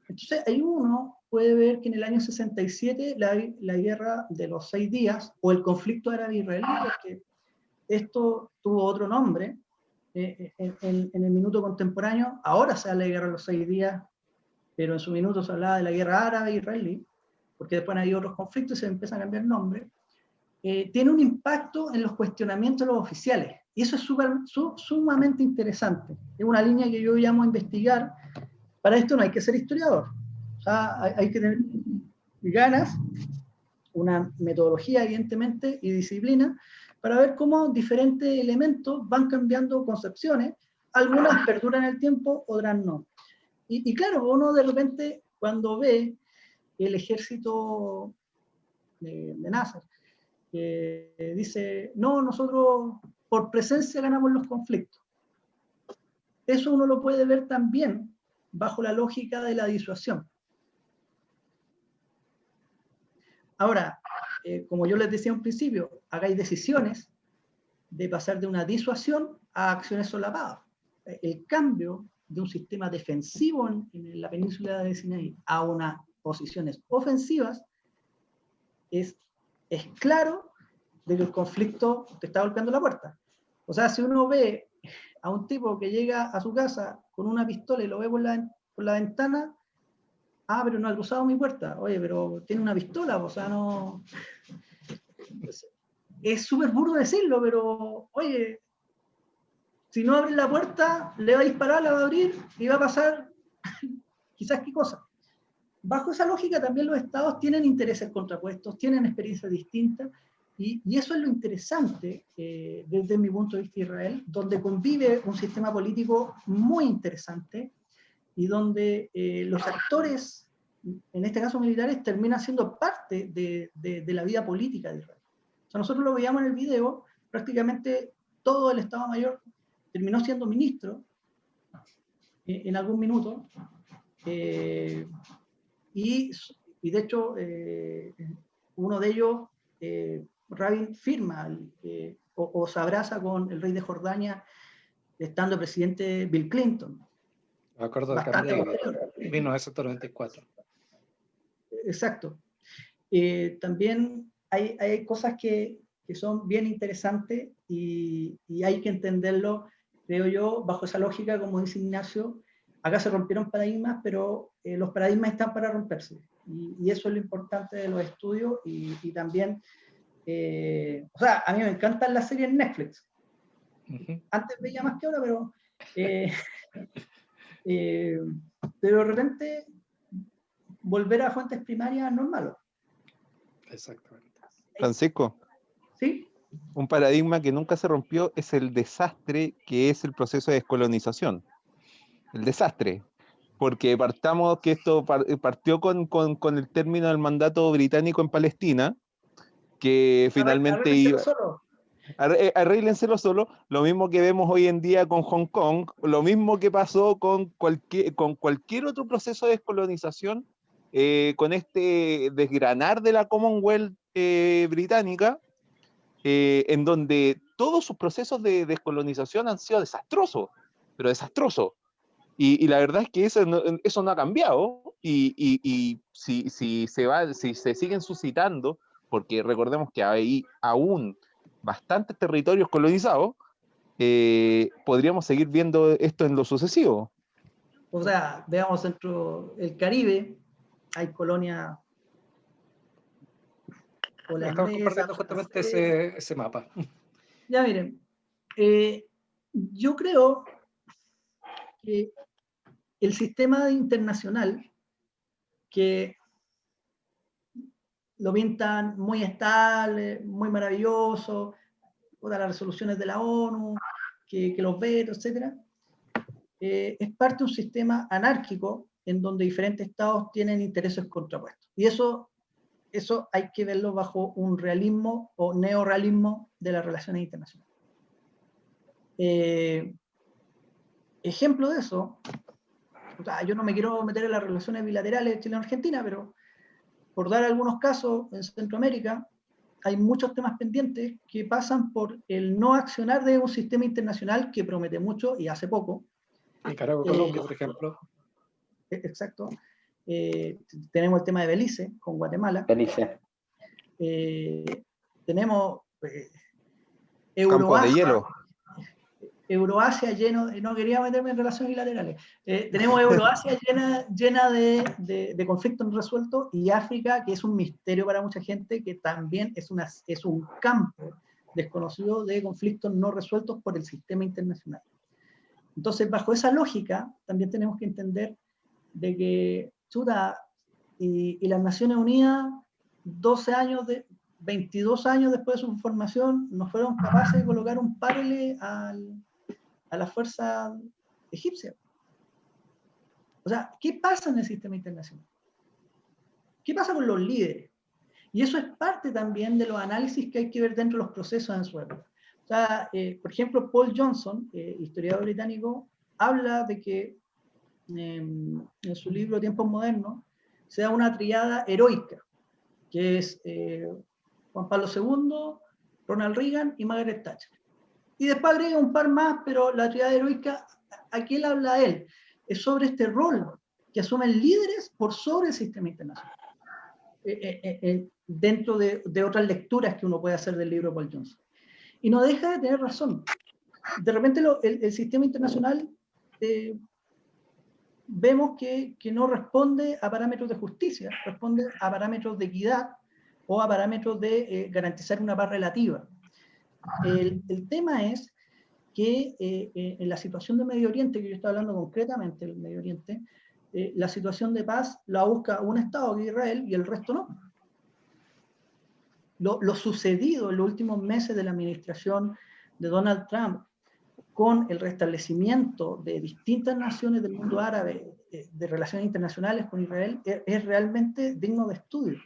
Entonces, ahí uno puede ver que en el año 67 la guerra de los 6 días, o el conflicto árabe-israelí, porque esto tuvo otro nombre, en el minuto contemporáneo, ahora se habla de guerra de los 6 días, pero en su minuto se hablaba de la guerra árabe-israelí, porque después hay otros conflictos y se empieza a cambiar el nombre. Tiene un impacto en los cuestionamientos de los oficiales. Y eso es sumamente interesante. Es una línea que yo llamo a investigar. Para esto no hay que ser historiador. O sea, hay que tener ganas, una metodología, evidentemente, y disciplina, para ver cómo diferentes elementos van cambiando concepciones. Algunas perduran el tiempo, otras no. Y claro, uno de repente, cuando ve el ejército de Nasser, dice, no, nosotros por presencia ganamos los conflictos. Eso uno lo puede ver también bajo la lógica de la disuasión. Ahora, como yo les decía al principio, hagáis decisiones de pasar de una disuasión a acciones solapadas. El cambio de un sistema defensivo en la península de Sinaí a unas posiciones ofensivas es claro de que el conflicto te está golpeando la puerta. O sea, si uno ve a un tipo que llega a su casa con una pistola y lo ve por la ventana, pero no ha cruzado mi puerta. Oye, pero tiene una pistola, o sea, no... Es súper burdo decirlo, pero, oye, si no abres la puerta, le va a disparar, la va a abrir y va a pasar quizás qué cosa. Bajo esa lógica también los estados tienen intereses contrapuestos, tienen experiencias distintas, y eso es lo interesante desde mi punto de vista de Israel, donde convive un sistema político muy interesante y donde los actores, en este caso militares, terminan siendo parte de la vida política de Israel. O sea, nosotros lo veíamos en el video, prácticamente todo el Estado Mayor terminó siendo ministro en algún minuto, y de hecho uno de ellos, Rabin, firma o se abraza con el rey de Jordania estando presidente Bill Clinton. Me acuerdo de Camp David, 1994. Exacto. También hay cosas que son bien interesantes y hay que entenderlo, creo yo, bajo esa lógica, como dice Ignacio. Acá se rompieron paradigmas, pero los paradigmas están para romperse. Y eso es lo importante de los estudios y también, o sea, a mí me encantan las series en Netflix. Antes veía más que ahora, pero de repente volver a fuentes primarias no es malo. Exactamente. Francisco. ¿Sí? Un paradigma que nunca se rompió es el desastre que es el proceso de descolonización. El desastre. Porque partamos que esto partió con el término del mandato británico en Palestina, que finalmente iba... Arréglenselo solo, lo mismo que vemos hoy en día con Hong Kong, lo mismo que pasó con cualquier otro proceso de descolonización, con este desgranar de la Commonwealth británica, en donde todos sus procesos de descolonización han sido desastrosos, pero desastrosos. Y la verdad es que eso no ha cambiado, y si se siguen suscitando, porque recordemos que hay aún bastantes territorios colonizados, podríamos seguir viendo esto en lo sucesivo. O sea, veamos dentro del Caribe, hay colonias Estamos holandesas, compartiendo justamente ese mapa. Ya miren, yo creo que el sistema internacional, que lo pintan muy estable, muy maravilloso, todas las resoluciones de la ONU, que los vetos, etc., es parte de un sistema anárquico en donde diferentes estados tienen intereses contrapuestos. Y eso hay que verlo bajo un realismo o neorrealismo de las relaciones internacionales. Ejemplo de eso, o sea, yo no me quiero meter en las relaciones bilaterales de Chile y Argentina, pero por dar algunos casos, en Centroamérica hay muchos temas pendientes que pasan por el no accionar de un sistema internacional que promete mucho y hace poco. Nicaragua, Colombia, por ejemplo. Exacto. Tenemos el tema de Belice, con Guatemala. Belice. Tenemos Campos de hielo. Euroasia lleno, no quería meterme en relaciones bilaterales, tenemos Euroasia llena de conflictos no resueltos, y África, que es un misterio para mucha gente, que también es un campo desconocido de conflictos no resueltos por el sistema internacional. Entonces, bajo esa lógica, también tenemos que entender de que, y las Naciones Unidas, 22 años después de su formación, no fueron capaces de colocar un paralelo a la fuerza egipcia. O sea, ¿qué pasa en el sistema internacional? ¿Qué pasa con los líderes? Y eso es parte también de los análisis que hay que ver dentro de los procesos en su época. O sea, por ejemplo, Paul Johnson, historiador británico, habla de que en su libro Tiempos Modernos se da una triada heroica, que es Juan Pablo II, Ronald Reagan y Margaret Thatcher. Y después agrega un par más, pero la triada heroica, aquí él habla es sobre este rol que asumen líderes por sobre el sistema internacional. Dentro de otras lecturas que uno puede hacer del libro de Paul Johnson. Y no deja de tener razón. De repente el sistema internacional vemos que no responde a parámetros de justicia, responde a parámetros de equidad o a parámetros de garantizar una paz relativa. El tema es que en la situación de Medio Oriente, que yo estoy hablando concretamente del Medio Oriente, la situación de paz la busca un Estado, que es Israel, y el resto no. Lo sucedido en los últimos meses de la administración de Donald Trump, con el restablecimiento de distintas naciones del mundo árabe, de relaciones internacionales con Israel, es realmente digno de estudio.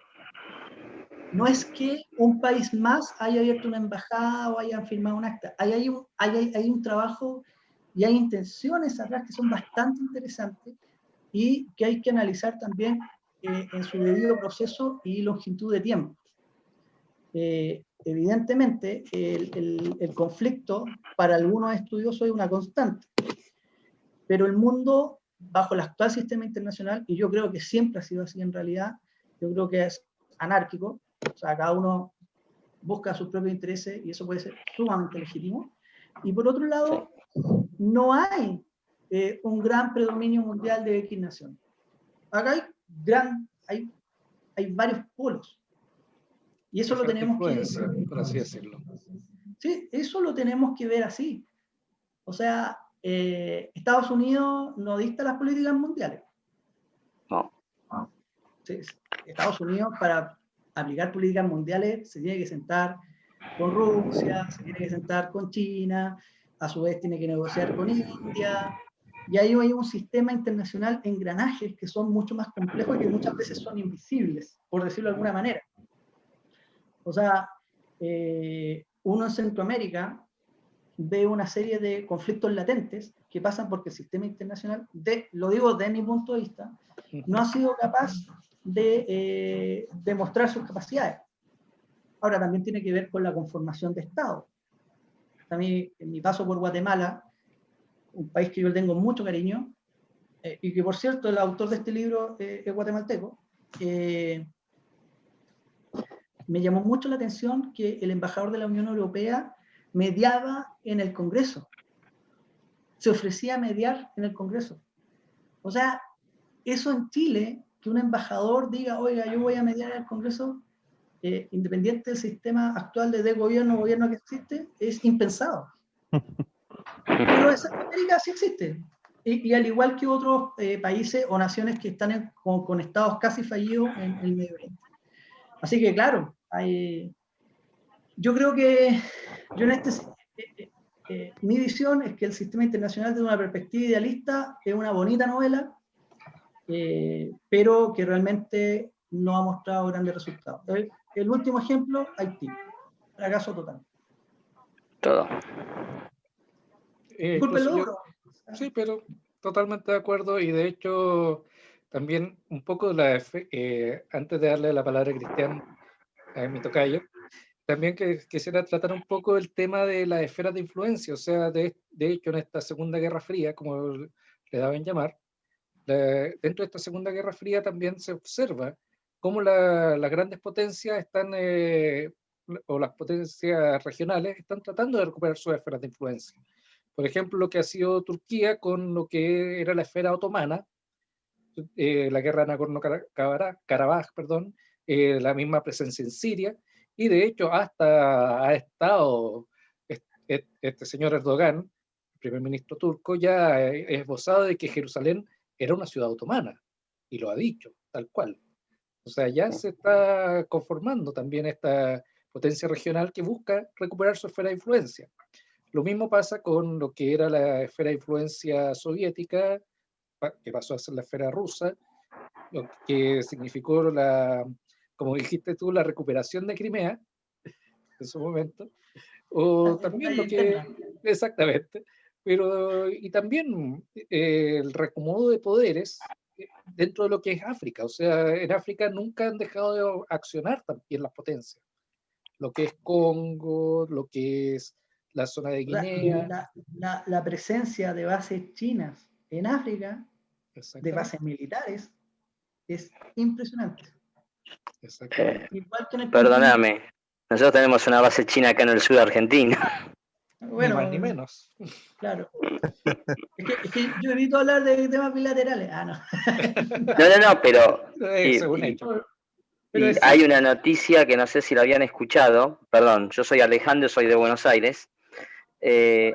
No es que un país más haya abierto una embajada o hayan firmado un acta. Hay un trabajo y hay intenciones atrás que son bastante interesantes y que hay que analizar también en su debido proceso y longitud de tiempo. Evidentemente, el conflicto para algunos estudiosos es una constante, pero el mundo, bajo el actual sistema internacional, y yo creo que siempre ha sido así en realidad, yo creo que es anárquico. O sea, cada uno busca sus propios intereses y eso puede ser sumamente legítimo. Y por otro lado, no hay un gran predominio mundial de X naciones. Acá hay varios polos. Y eso lo tenemos que... por así decirlo. Sí, eso lo tenemos que ver así. O sea, Estados Unidos no dicta las políticas mundiales. No. Sí, Estados Unidos, para aplicar políticas mundiales, se tiene que sentar con Rusia, se tiene que sentar con China, a su vez tiene que negociar con India, y ahí hay un sistema internacional, engranajes que son mucho más complejos y que muchas veces son invisibles, por decirlo de alguna manera. O sea, uno en Centroamérica ve una serie de conflictos latentes que pasan porque el sistema internacional, lo digo desde mi punto de vista, no ha sido capaz de demostrar sus capacidades. Ahora, también tiene que ver con la conformación de Estado. A mí, en mi paso por Guatemala, un país que yo le tengo mucho cariño, y que por cierto el autor de este libro es guatemalteco, me llamó mucho la atención que el embajador de la Unión Europea mediaba en el Congreso. Se ofrecía a mediar en el Congreso. O sea, eso en Chile, que un embajador diga, oiga, yo voy a mediar en el Congreso, independiente del sistema actual de gobierno que existe, es impensado. Pero en Centroamérica sí existe. Y al igual que otros países o naciones que están con estados casi fallidos en el Medio Oriente. Así que claro, yo creo que mi visión es que el sistema internacional desde una perspectiva idealista es una bonita novela, pero que realmente no ha mostrado grandes resultados. El último ejemplo, Haití. Fracaso total. Todo. Discúlpenlo. Sí, pero totalmente de acuerdo, y de hecho también un poco antes de darle la palabra a Cristian, a mi tocayo, también quisiera tratar un poco el tema de las esferas de influencia, o sea, de hecho en esta Segunda Guerra Fría, como le daban llamar, dentro de esta Segunda Guerra Fría también se observa cómo las grandes potencias están, o las potencias regionales, están tratando de recuperar sus esferas de influencia. Por ejemplo, lo que ha sido Turquía con lo que era la esfera otomana, la guerra de Nagorno-Karabaj, la misma presencia en Siria, y de hecho hasta ha estado este señor Erdogan, el primer ministro turco, ya ha esbozado de que Jerusalén era una ciudad otomana, y lo ha dicho, tal cual. O sea, ya se está conformando también esta potencia regional que busca recuperar su esfera de influencia. Lo mismo pasa con lo que era la esfera de influencia soviética, que pasó a ser la esfera rusa, lo que significó como dijiste tú, la recuperación de Crimea en su momento, o también lo que, exactamente, pero y también el reacomodo de poderes dentro de lo que es África. O sea, en África nunca han dejado de accionar también las potencias, lo que es Congo, lo que es la zona de Guinea. La presencia de bases chinas en África, de bases militares, es impresionante. Igual que perdóname, nosotros tenemos una base china acá en el sur de Argentina. Bueno, ni más ni menos. Claro. Es que yo evito hablar de temas bilaterales. No. No, pero... Pero hay una noticia que no sé si la habían escuchado. Perdón, yo soy Alejandro, soy de Buenos Aires.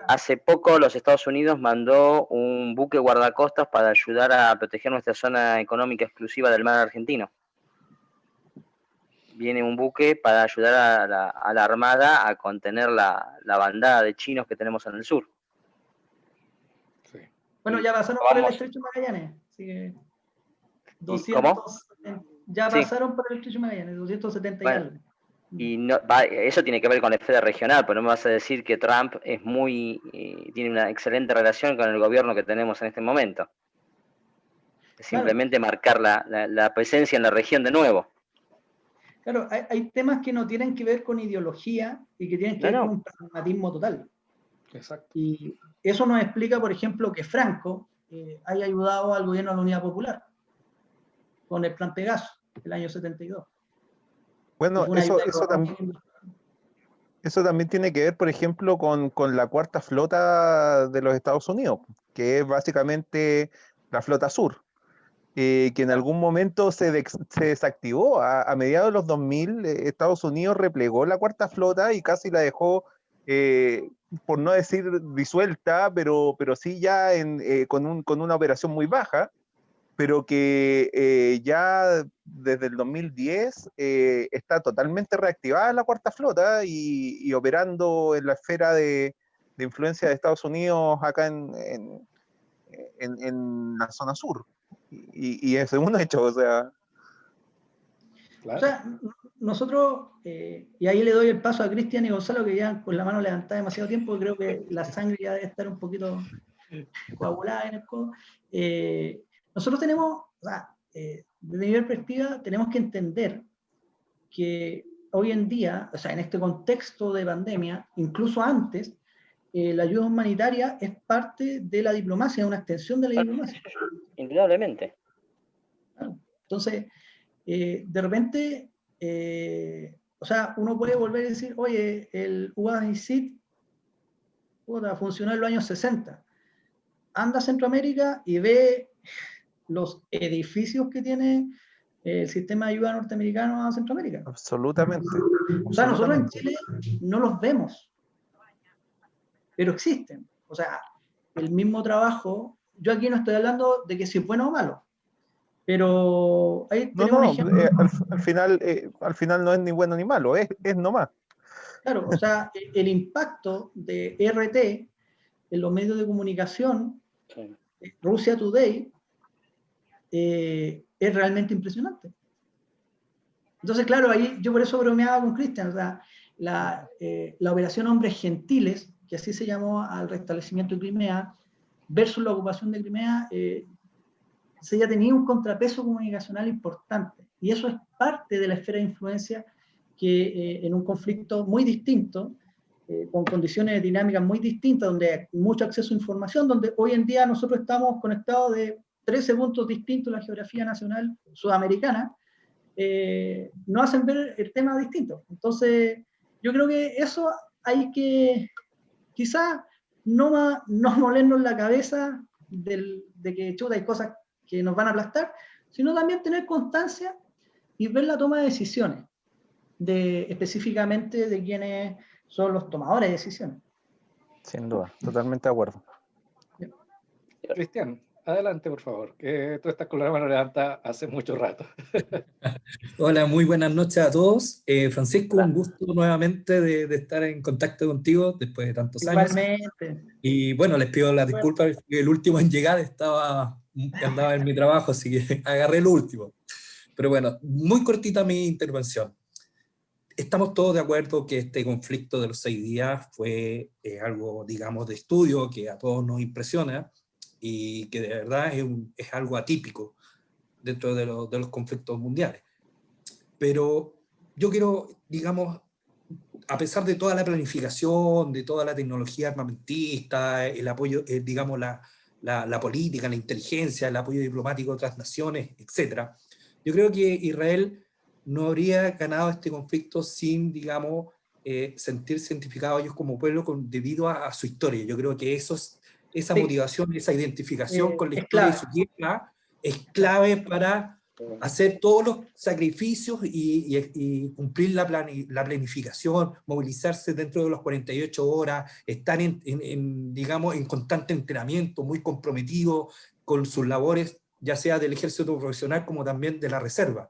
Hace poco los Estados Unidos mandó un buque guardacostas para ayudar a proteger nuestra zona económica exclusiva del mar argentino. Viene un buque para ayudar a la Armada a contener la bandada de chinos que tenemos en el sur. Sí. Bueno, ya pasaron por el Estrecho de Magallanes. Así que 200, ¿Cómo? Ya pasaron por el Estrecho de Magallanes, 270 y algo. Y no, eso tiene que ver con la esfera regional, pero no me vas a decir que Trump es tiene una excelente relación con el gobierno que tenemos en este momento. Es simplemente marcar la presencia en la región de nuevo. Claro, hay temas que no tienen que ver con ideología y que tienen que ver con un pragmatismo total. Exacto. Y eso nos explica, por ejemplo, que Franco haya ayudado al gobierno de la Unidad Popular con el Plan Pegaso del año 72. Bueno, eso también tiene que ver, por ejemplo, con la cuarta flota de los Estados Unidos, que es básicamente la flota sur, que en algún momento se desactivó. A mediados de los 2000, Estados Unidos replegó la cuarta flota y casi la dejó, por no decir disuelta, pero sí ya con una operación muy baja, pero que ya desde el 2010 está totalmente reactivada la cuarta flota y operando en la esfera de influencia de Estados Unidos acá en la zona sur. Y es un hecho, o sea... Claro. O sea, nosotros, y ahí le doy el paso a Cristian y Gonzalo, que ya con la mano levantada demasiado tiempo, creo que la sangre ya debe estar un poquito coagulada en el codo. Nosotros tenemos, o sea, desde mi perspectiva, tenemos que entender que hoy en día, o sea, en este contexto de pandemia, incluso antes, la ayuda humanitaria es parte de la diplomacia, es una extensión de la diplomacia. Indudablemente. Entonces, de repente, o sea, uno puede volver a decir, oye, el UASIC funcionó en los años 60. Anda a Centroamérica y ve los edificios que tiene el sistema de ayuda norteamericano a Centroamérica. Absolutamente. O sea, nosotros en Chile no los vemos, pero existen. O sea, el mismo trabajo, yo aquí no estoy hablando de que si es bueno o malo, pero ahí tenemos un ejemplo. Al final no es ni bueno ni malo, es nomás. Claro, o sea, el impacto de RT en los medios de comunicación, Sí. Russia Today, es realmente impresionante. Entonces, claro, ahí yo por eso bromeaba con Cristian, o sea, la operación Hombres Gentiles, que así se llamó al restablecimiento de Crimea, versus la ocupación de Crimea, se ya tenía un contrapeso comunicacional importante. Y eso es parte de la esfera de influencia que en un conflicto muy distinto, con condiciones dinámicas muy distintas, donde hay mucho acceso a información, donde hoy en día nosotros estamos conectados de 13 puntos distintos en la geografía nacional sudamericana, nos hacen ver el tema distinto. Entonces, yo creo que eso hay que, quizás, no molernos la cabeza de que chuta, hay cosas que nos van a aplastar, sino también tener constancia y ver la toma de decisiones, específicamente de quienes son los tomadores de decisiones. Sin duda, totalmente de acuerdo. Cristian, adelante, por favor, que tú estás con la mano levantada hace mucho rato. Hola, muy buenas noches a todos. Francisco, un gusto nuevamente de estar en contacto contigo después de tantos años. Igualmente. Y bueno, les pido las disculpas, porque el último en llegar andaba en mi trabajo, así que agarré el último. Pero bueno, muy cortita mi intervención. Estamos todos de acuerdo que este conflicto de los 6 días fue algo, digamos, de estudio que a todos nos impresiona y que de verdad es algo atípico dentro de los conflictos mundiales. Pero yo quiero, digamos, a pesar de toda la planificación, de toda la tecnología armamentista, el apoyo, digamos, la política, la inteligencia, el apoyo diplomático de otras naciones, etc., yo creo que Israel no habría ganado este conflicto sin, digamos, sentirse identificados ellos como pueblo debido a su historia. Yo creo que esa Sí. motivación, esa identificación con la Es historia de clave. su tierra es clave para hacer todos los sacrificios y cumplir la planificación, movilizarse dentro de las 48 horas, estar digamos, en constante entrenamiento, muy comprometido con sus labores, ya sea del ejército profesional como también de la reserva.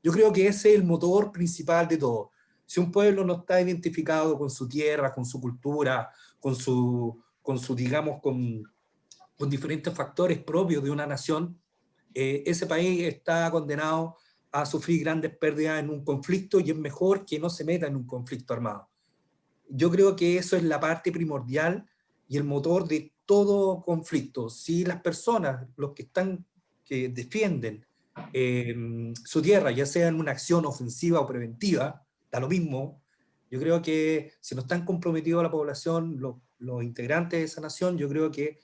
Yo creo que ese es el motor principal de todo. Si un pueblo no está identificado con su tierra, con su cultura, con digamos, con diferentes factores propios de una nación, ese país está condenado a sufrir grandes pérdidas en un conflicto y es mejor que no se meta en un conflicto armado. Yo creo que eso es la parte primordial y el motor de todo conflicto. Si las personas, los que defienden su tierra, ya sea en una acción ofensiva o preventiva, da lo mismo. Yo creo que si no están comprometidos la población, los integrantes de esa nación, yo creo que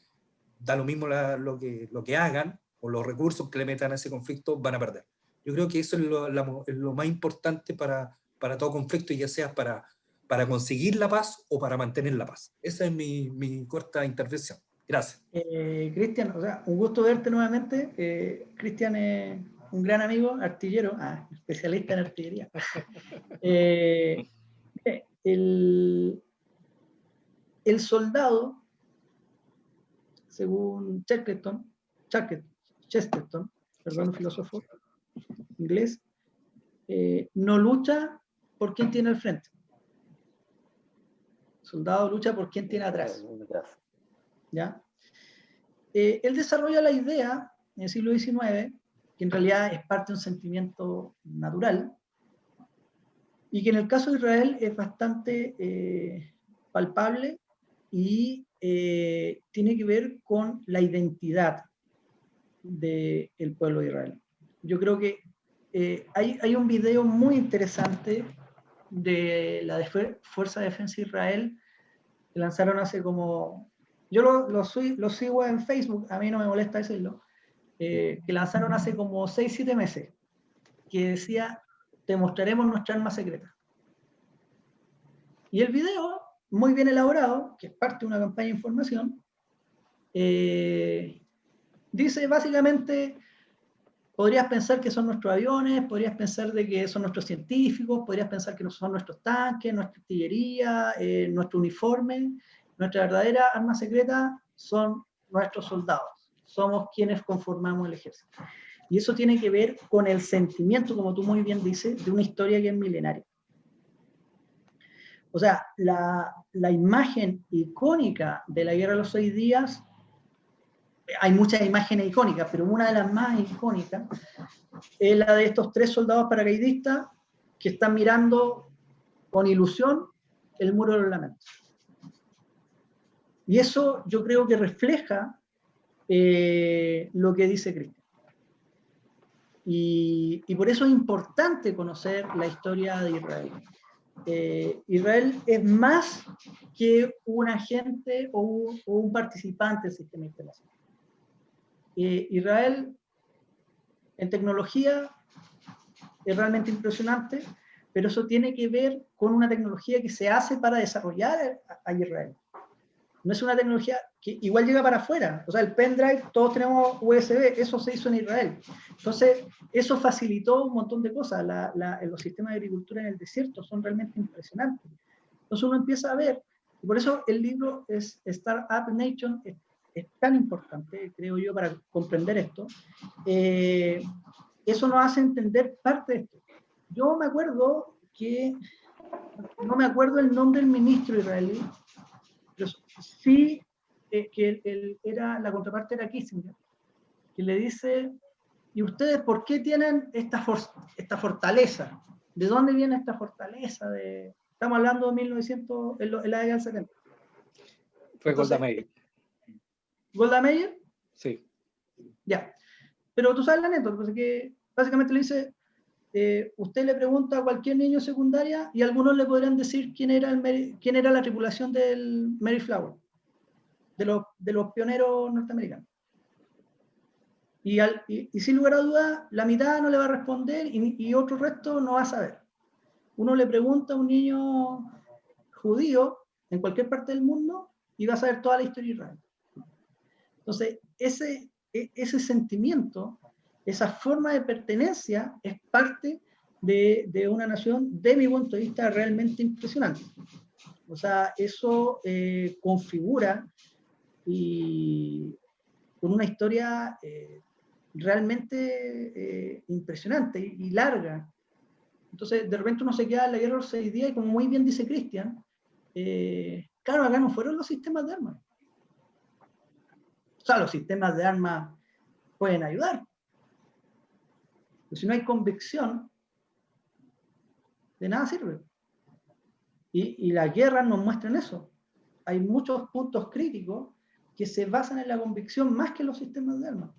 da lo mismo lo que hagan, o los recursos que le metan a ese conflicto van a perder. Yo creo que eso es lo más importante para todo conflicto, ya sea para conseguir la paz o para mantener la paz. Esa es mi corta intervención. Gracias. Cristian, o sea, un gusto verte nuevamente. Cristian es un gran amigo, artillero, especialista en artillería. El soldado, según Chesterton, perdón, un filósofo inglés, no lucha por quien tiene al frente. El soldado lucha por quien tiene atrás. ¿Ya? Él desarrolla la idea en el siglo XIX, que en realidad es parte de un sentimiento natural, y que en el caso de Israel es bastante palpable y tiene que ver con la identidad del pueblo de Israel. Yo creo que hay un video muy interesante de la Fuerza de Defensa de Israel que lanzaron hace como... Yo lo sigo en Facebook, a mí no me molesta decirlo, que lanzaron hace como 6-7 meses, que decía, te mostraremos nuestra arma secreta. Y el video, muy bien elaborado, que es parte de una campaña de información, dice básicamente, podrías pensar que son nuestros aviones, podrías pensar de que son nuestros científicos, podrías pensar que son nuestros tanques, nuestra artillería, nuestro uniforme. Nuestra verdadera arma secreta son nuestros soldados. Somos quienes conformamos el ejército. Y eso tiene que ver con el sentimiento, como tú muy bien dices, de una historia que es milenaria. O sea, la imagen icónica de la Guerra de los 6 días, hay muchas imágenes icónicas, pero una de las más icónicas es la de estos 3 soldados paracaidistas que están mirando con ilusión el muro de los lamentos. Y eso yo creo que refleja lo que dice Cristian. Y por eso es importante conocer la historia de Israel. Israel es más que un agente o un participante del sistema internacional. Israel en tecnología es realmente impresionante, pero eso tiene que ver con una tecnología que se hace para desarrollar a Israel. No es una tecnología que igual llega para afuera. O sea, el pendrive, todos tenemos USB, eso se hizo en Israel. Entonces, eso facilitó un montón de cosas. Los sistemas de agricultura en el desierto son realmente impresionantes. Entonces uno empieza a ver, y por eso el libro es Startup Nation es tan importante, creo yo, para comprender esto. Eso nos hace entender parte de esto. Yo me acuerdo que, no me acuerdo el nombre del ministro israelí, pero sí que la contraparte era Kissinger, que le dice, ¿y ustedes por qué tienen esta fortaleza? ¿De dónde viene esta fortaleza? Estamos hablando de 1900, en la década del 70. Fue Golda Meir. ¿Golda Meir? Sí. Ya. Pero tú sabes la anécdota, porque básicamente le dice, usted le pregunta a cualquier niño de secundaria y algunos le podrán decir quién era la tripulación del Mayflower, de los pioneros norteamericanos. Y sin lugar a dudas, la mitad no le va a responder y otro resto no va a saber. Uno le pregunta a un niño judío en cualquier parte del mundo y va a saber toda la historia de Israel. Entonces, ese sentimiento, esa forma de pertenencia es parte de una nación, de mi punto de vista, realmente impresionante. O sea, eso configura y con una historia realmente impresionante y larga. Entonces, de repente uno se queda en la guerra de los 6 días y como muy bien dice Cristian, claro, acá no fueron los sistemas de armas. O sea, los sistemas de armas pueden ayudar. Pero si no hay convicción, de nada sirve. Y las guerras nos muestran eso. Hay muchos puntos críticos que se basan en la convicción más que en los sistemas de armas.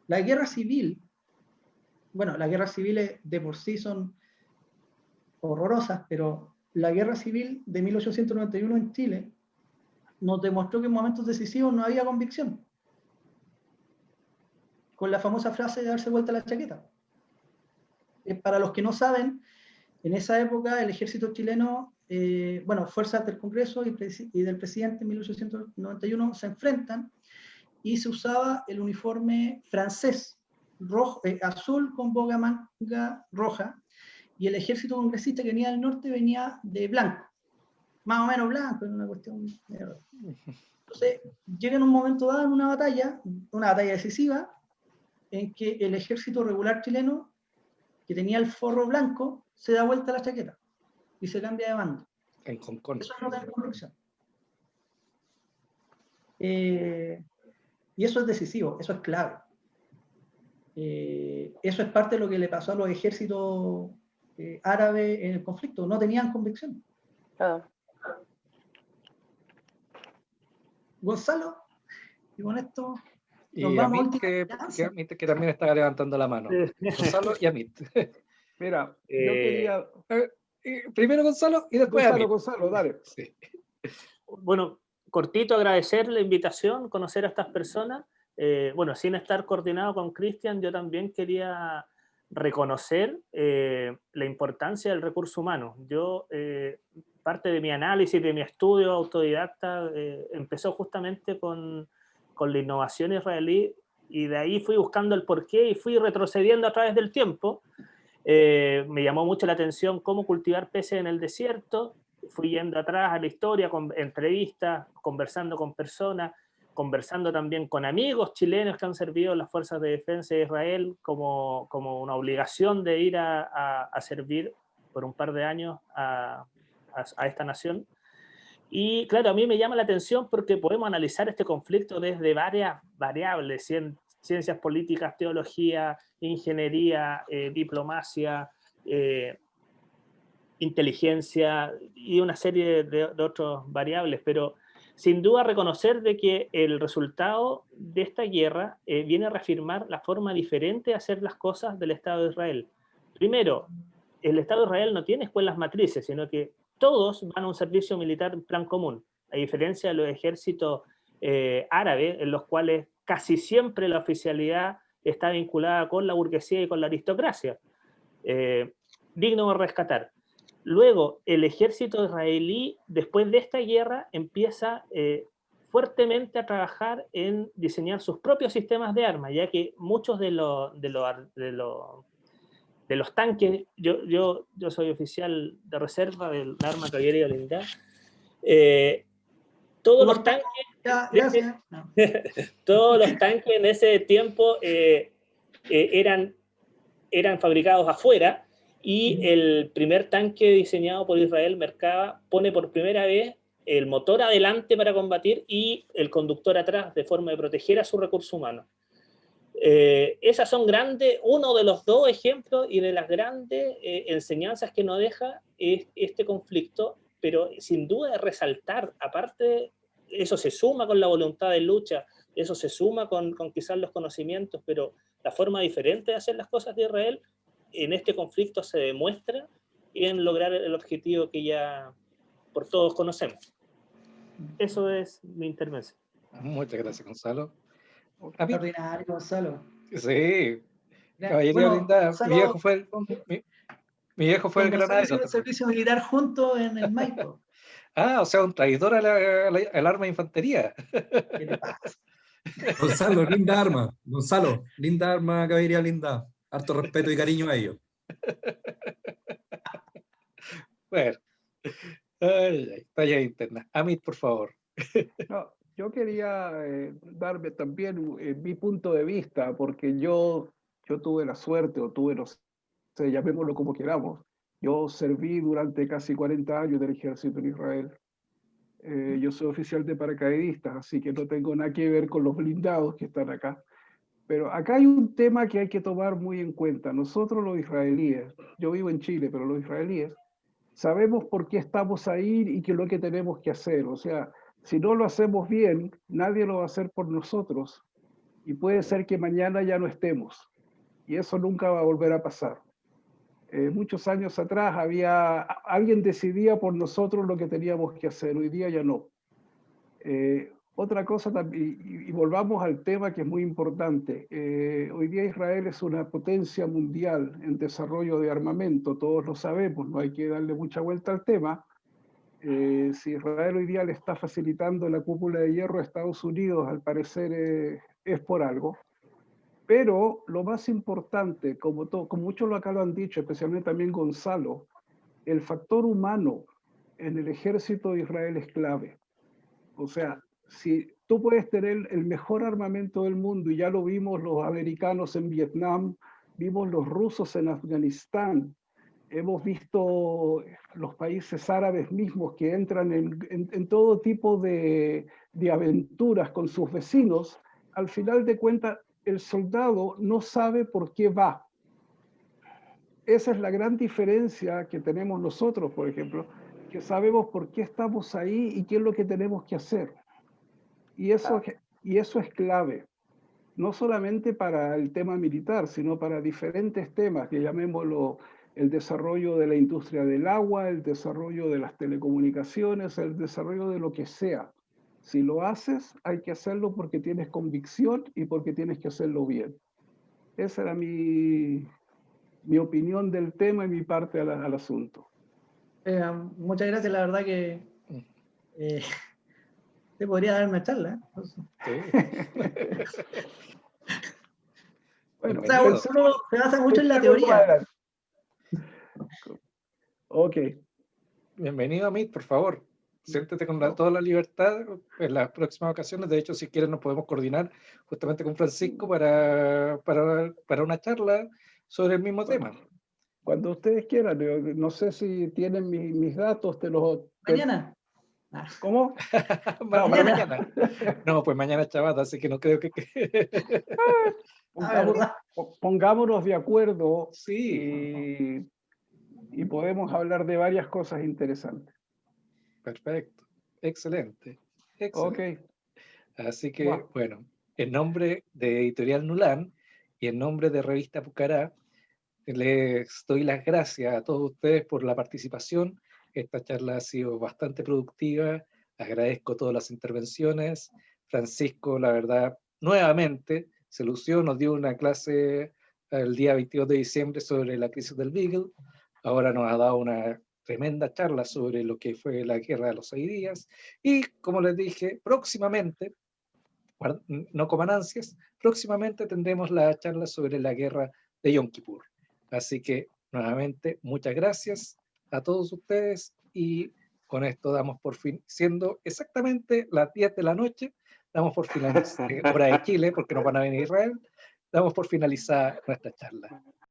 La guerra civil, bueno, las guerras civiles de por sí son horrorosas, pero la guerra civil de 1891 en Chile nos demostró que en momentos decisivos no había convicción. Con la famosa frase de darse vuelta la chaqueta. Para los que no saben, en esa época el ejército chileno, fuerzas del Congreso y del presidente en 1891 se enfrentan y se usaba el uniforme francés, azul con boga manga roja, y el ejército congresista que venía del norte venía de blanco, más o menos blanco, en una cuestión de error. Entonces, llega en un momento dado en una batalla decisiva, en que el ejército regular chileno, que tenía el forro blanco, se da vuelta a la chaqueta y se cambia de bando. En Hong Kong. Eso no da convicción. Y eso es decisivo, eso es clave. Eso es parte de lo que le pasó a los ejércitos árabe en el conflicto, no tenían convicción. Ah. Gonzalo, y con esto nos Y vamos a Amit, última que instancia. Amit, que también está levantando la mano. Gonzalo y Amit. Mira, yo quería... Primero Gonzalo y después Amit. Gonzalo, dale. Sí. Bueno, cortito, agradecer la invitación, conocer a estas personas. Bueno, sin estar coordinado con Cristian, yo también quería reconocer la importancia del recurso humano. Yo, parte de mi análisis, de mi estudio autodidacta, empezó justamente con la innovación israelí, y de ahí fui buscando el porqué y fui retrocediendo a través del tiempo. Me llamó mucho la atención cómo cultivar peces en el desierto. Fui yendo atrás a la historia, con entrevistas, conversando con personas, conversando también con amigos chilenos que han servido en las fuerzas de defensa de Israel como una obligación de ir a servir por un par de años a esta nación. Y claro, a mí me llama la atención porque podemos analizar este conflicto desde varias variables, ciencias políticas, teología, ingeniería, diplomacia, inteligencia y una serie de otras variables, pero sin duda reconocer de que el resultado de esta guerra viene a reafirmar la forma diferente de hacer las cosas del Estado de Israel. Primero, el Estado de Israel no tiene escuelas matrices, sino que todos van a un servicio militar en plan común, a diferencia de los ejércitos árabes, en los cuales casi siempre la oficialidad está vinculada con la burguesía y con la aristocracia. Digno de rescatar. Luego, el ejército israelí, después de esta guerra, empieza fuertemente a trabajar en diseñar sus propios sistemas de armas, ya que muchos de los tanques, yo soy oficial de reserva del arma caballería blindada, todos los tanques, Gracias. todos los tanques en ese tiempo eran fabricados afuera, y el primer tanque diseñado por Israel, Merkava, pone por primera vez el motor adelante para combatir y el conductor atrás, de forma de proteger a su recurso humano. Esas son uno de los dos ejemplos y de las grandes enseñanzas que nos deja este conflicto, pero sin duda es resaltar, aparte, eso se suma con la voluntad de lucha, eso se suma con quizás los conocimientos, pero la forma diferente de hacer las cosas de Israel en este conflicto se demuestra en lograr el objetivo que ya por todos conocemos. Eso es mi intervención. Muchas gracias, Gonzalo. Extraordinario, Gonzalo. Sí, caballería blindada. Mi viejo fue el granadero. El servicio militar junto en el Maipo. O sea, un traidor al arma de infantería. ¿Qué te pasa? Gonzalo, linda arma. Gonzalo, linda arma, caballería blindada. Harto respeto y cariño a ellos. Bueno, talla interna. Amit, por favor. No, yo quería darme también mi punto de vista, porque yo tuve la suerte, o tuve, no sé, llamémoslo como queramos. Yo serví durante casi 40 años del ejército en Israel. Yo soy oficial de paracaidistas, así que no tengo nada que ver con los blindados que están acá. Pero acá hay un tema que hay que tomar muy en cuenta. Nosotros los israelíes, yo vivo en Chile, pero los israelíes, sabemos por qué estamos ahí y qué es lo que tenemos que hacer. O sea, si no lo hacemos bien, nadie lo va a hacer por nosotros. Y puede ser que mañana ya no estemos. Y eso nunca va a volver a pasar. Muchos años atrás alguien decidía por nosotros lo que teníamos que hacer. Hoy día ya no. Otra cosa, y volvamos al tema que es muy importante. Hoy día Israel es una potencia mundial en desarrollo de armamento, todos lo sabemos, no hay que darle mucha vuelta al tema. Si Israel hoy día le está facilitando la cúpula de hierro a Estados Unidos, al parecer es por algo. Pero lo más importante, como muchos acá lo han dicho, especialmente también Gonzalo, el factor humano en el ejército de Israel es clave. O sea, si tú puedes tener el mejor armamento del mundo, y ya lo vimos los americanos en Vietnam, vimos los rusos en Afganistán, hemos visto los países árabes mismos que entran en todo tipo de aventuras con sus vecinos, al final de cuentas el soldado no sabe por qué va. esa es la gran diferencia que tenemos nosotros, por ejemplo, que sabemos por qué estamos ahí y qué es lo que tenemos que hacer. Y eso es clave, no solamente para el tema militar, sino para diferentes temas, que llamémoslo el desarrollo de la industria del agua, el desarrollo de las telecomunicaciones, el desarrollo de lo que sea. Si lo haces, hay que hacerlo porque tienes convicción y porque tienes que hacerlo bien. Esa era mi opinión del tema y mi parte al asunto. Muchas gracias, la verdad que te podría dar una charla. Bueno, O sea, uno se basa mucho en la teoría. Ok. Bienvenido, Amit, por favor. Siéntete con toda la libertad en las próximas ocasiones. De hecho, si quieres, nos podemos coordinar justamente con Francisco para una charla sobre el mismo tema. Cuando ustedes quieran. No sé si tienen mis datos, Mañana. ¿Cómo? Mañana. No, pues mañana es Chabata, así que no creo que... Pongámonos de acuerdo, sí, y podemos hablar de varias cosas interesantes. Perfecto, excelente. Ok. Así que, bueno, en nombre de Editorial Nulán y en nombre de Revista Pucará, les doy las gracias a todos ustedes por la participación. Esta charla ha sido bastante productiva. Agradezco todas las intervenciones. Francisco, la verdad, nuevamente se lució, nos dio una clase el día 22 de diciembre sobre la crisis del Beagle. Ahora nos ha dado una tremenda charla sobre lo que fue la guerra de los 6 días. Y, como les dije, próximamente, no coman ansias, próximamente tendremos la charla sobre la guerra de Yom Kippur. Así que, nuevamente, muchas gracias a todos ustedes y con esto damos por fin, siendo exactamente las 10 de la noche, damos por finalizar, hora de Chile, porque nos van a venir a Israel, damos por finalizada nuestra charla.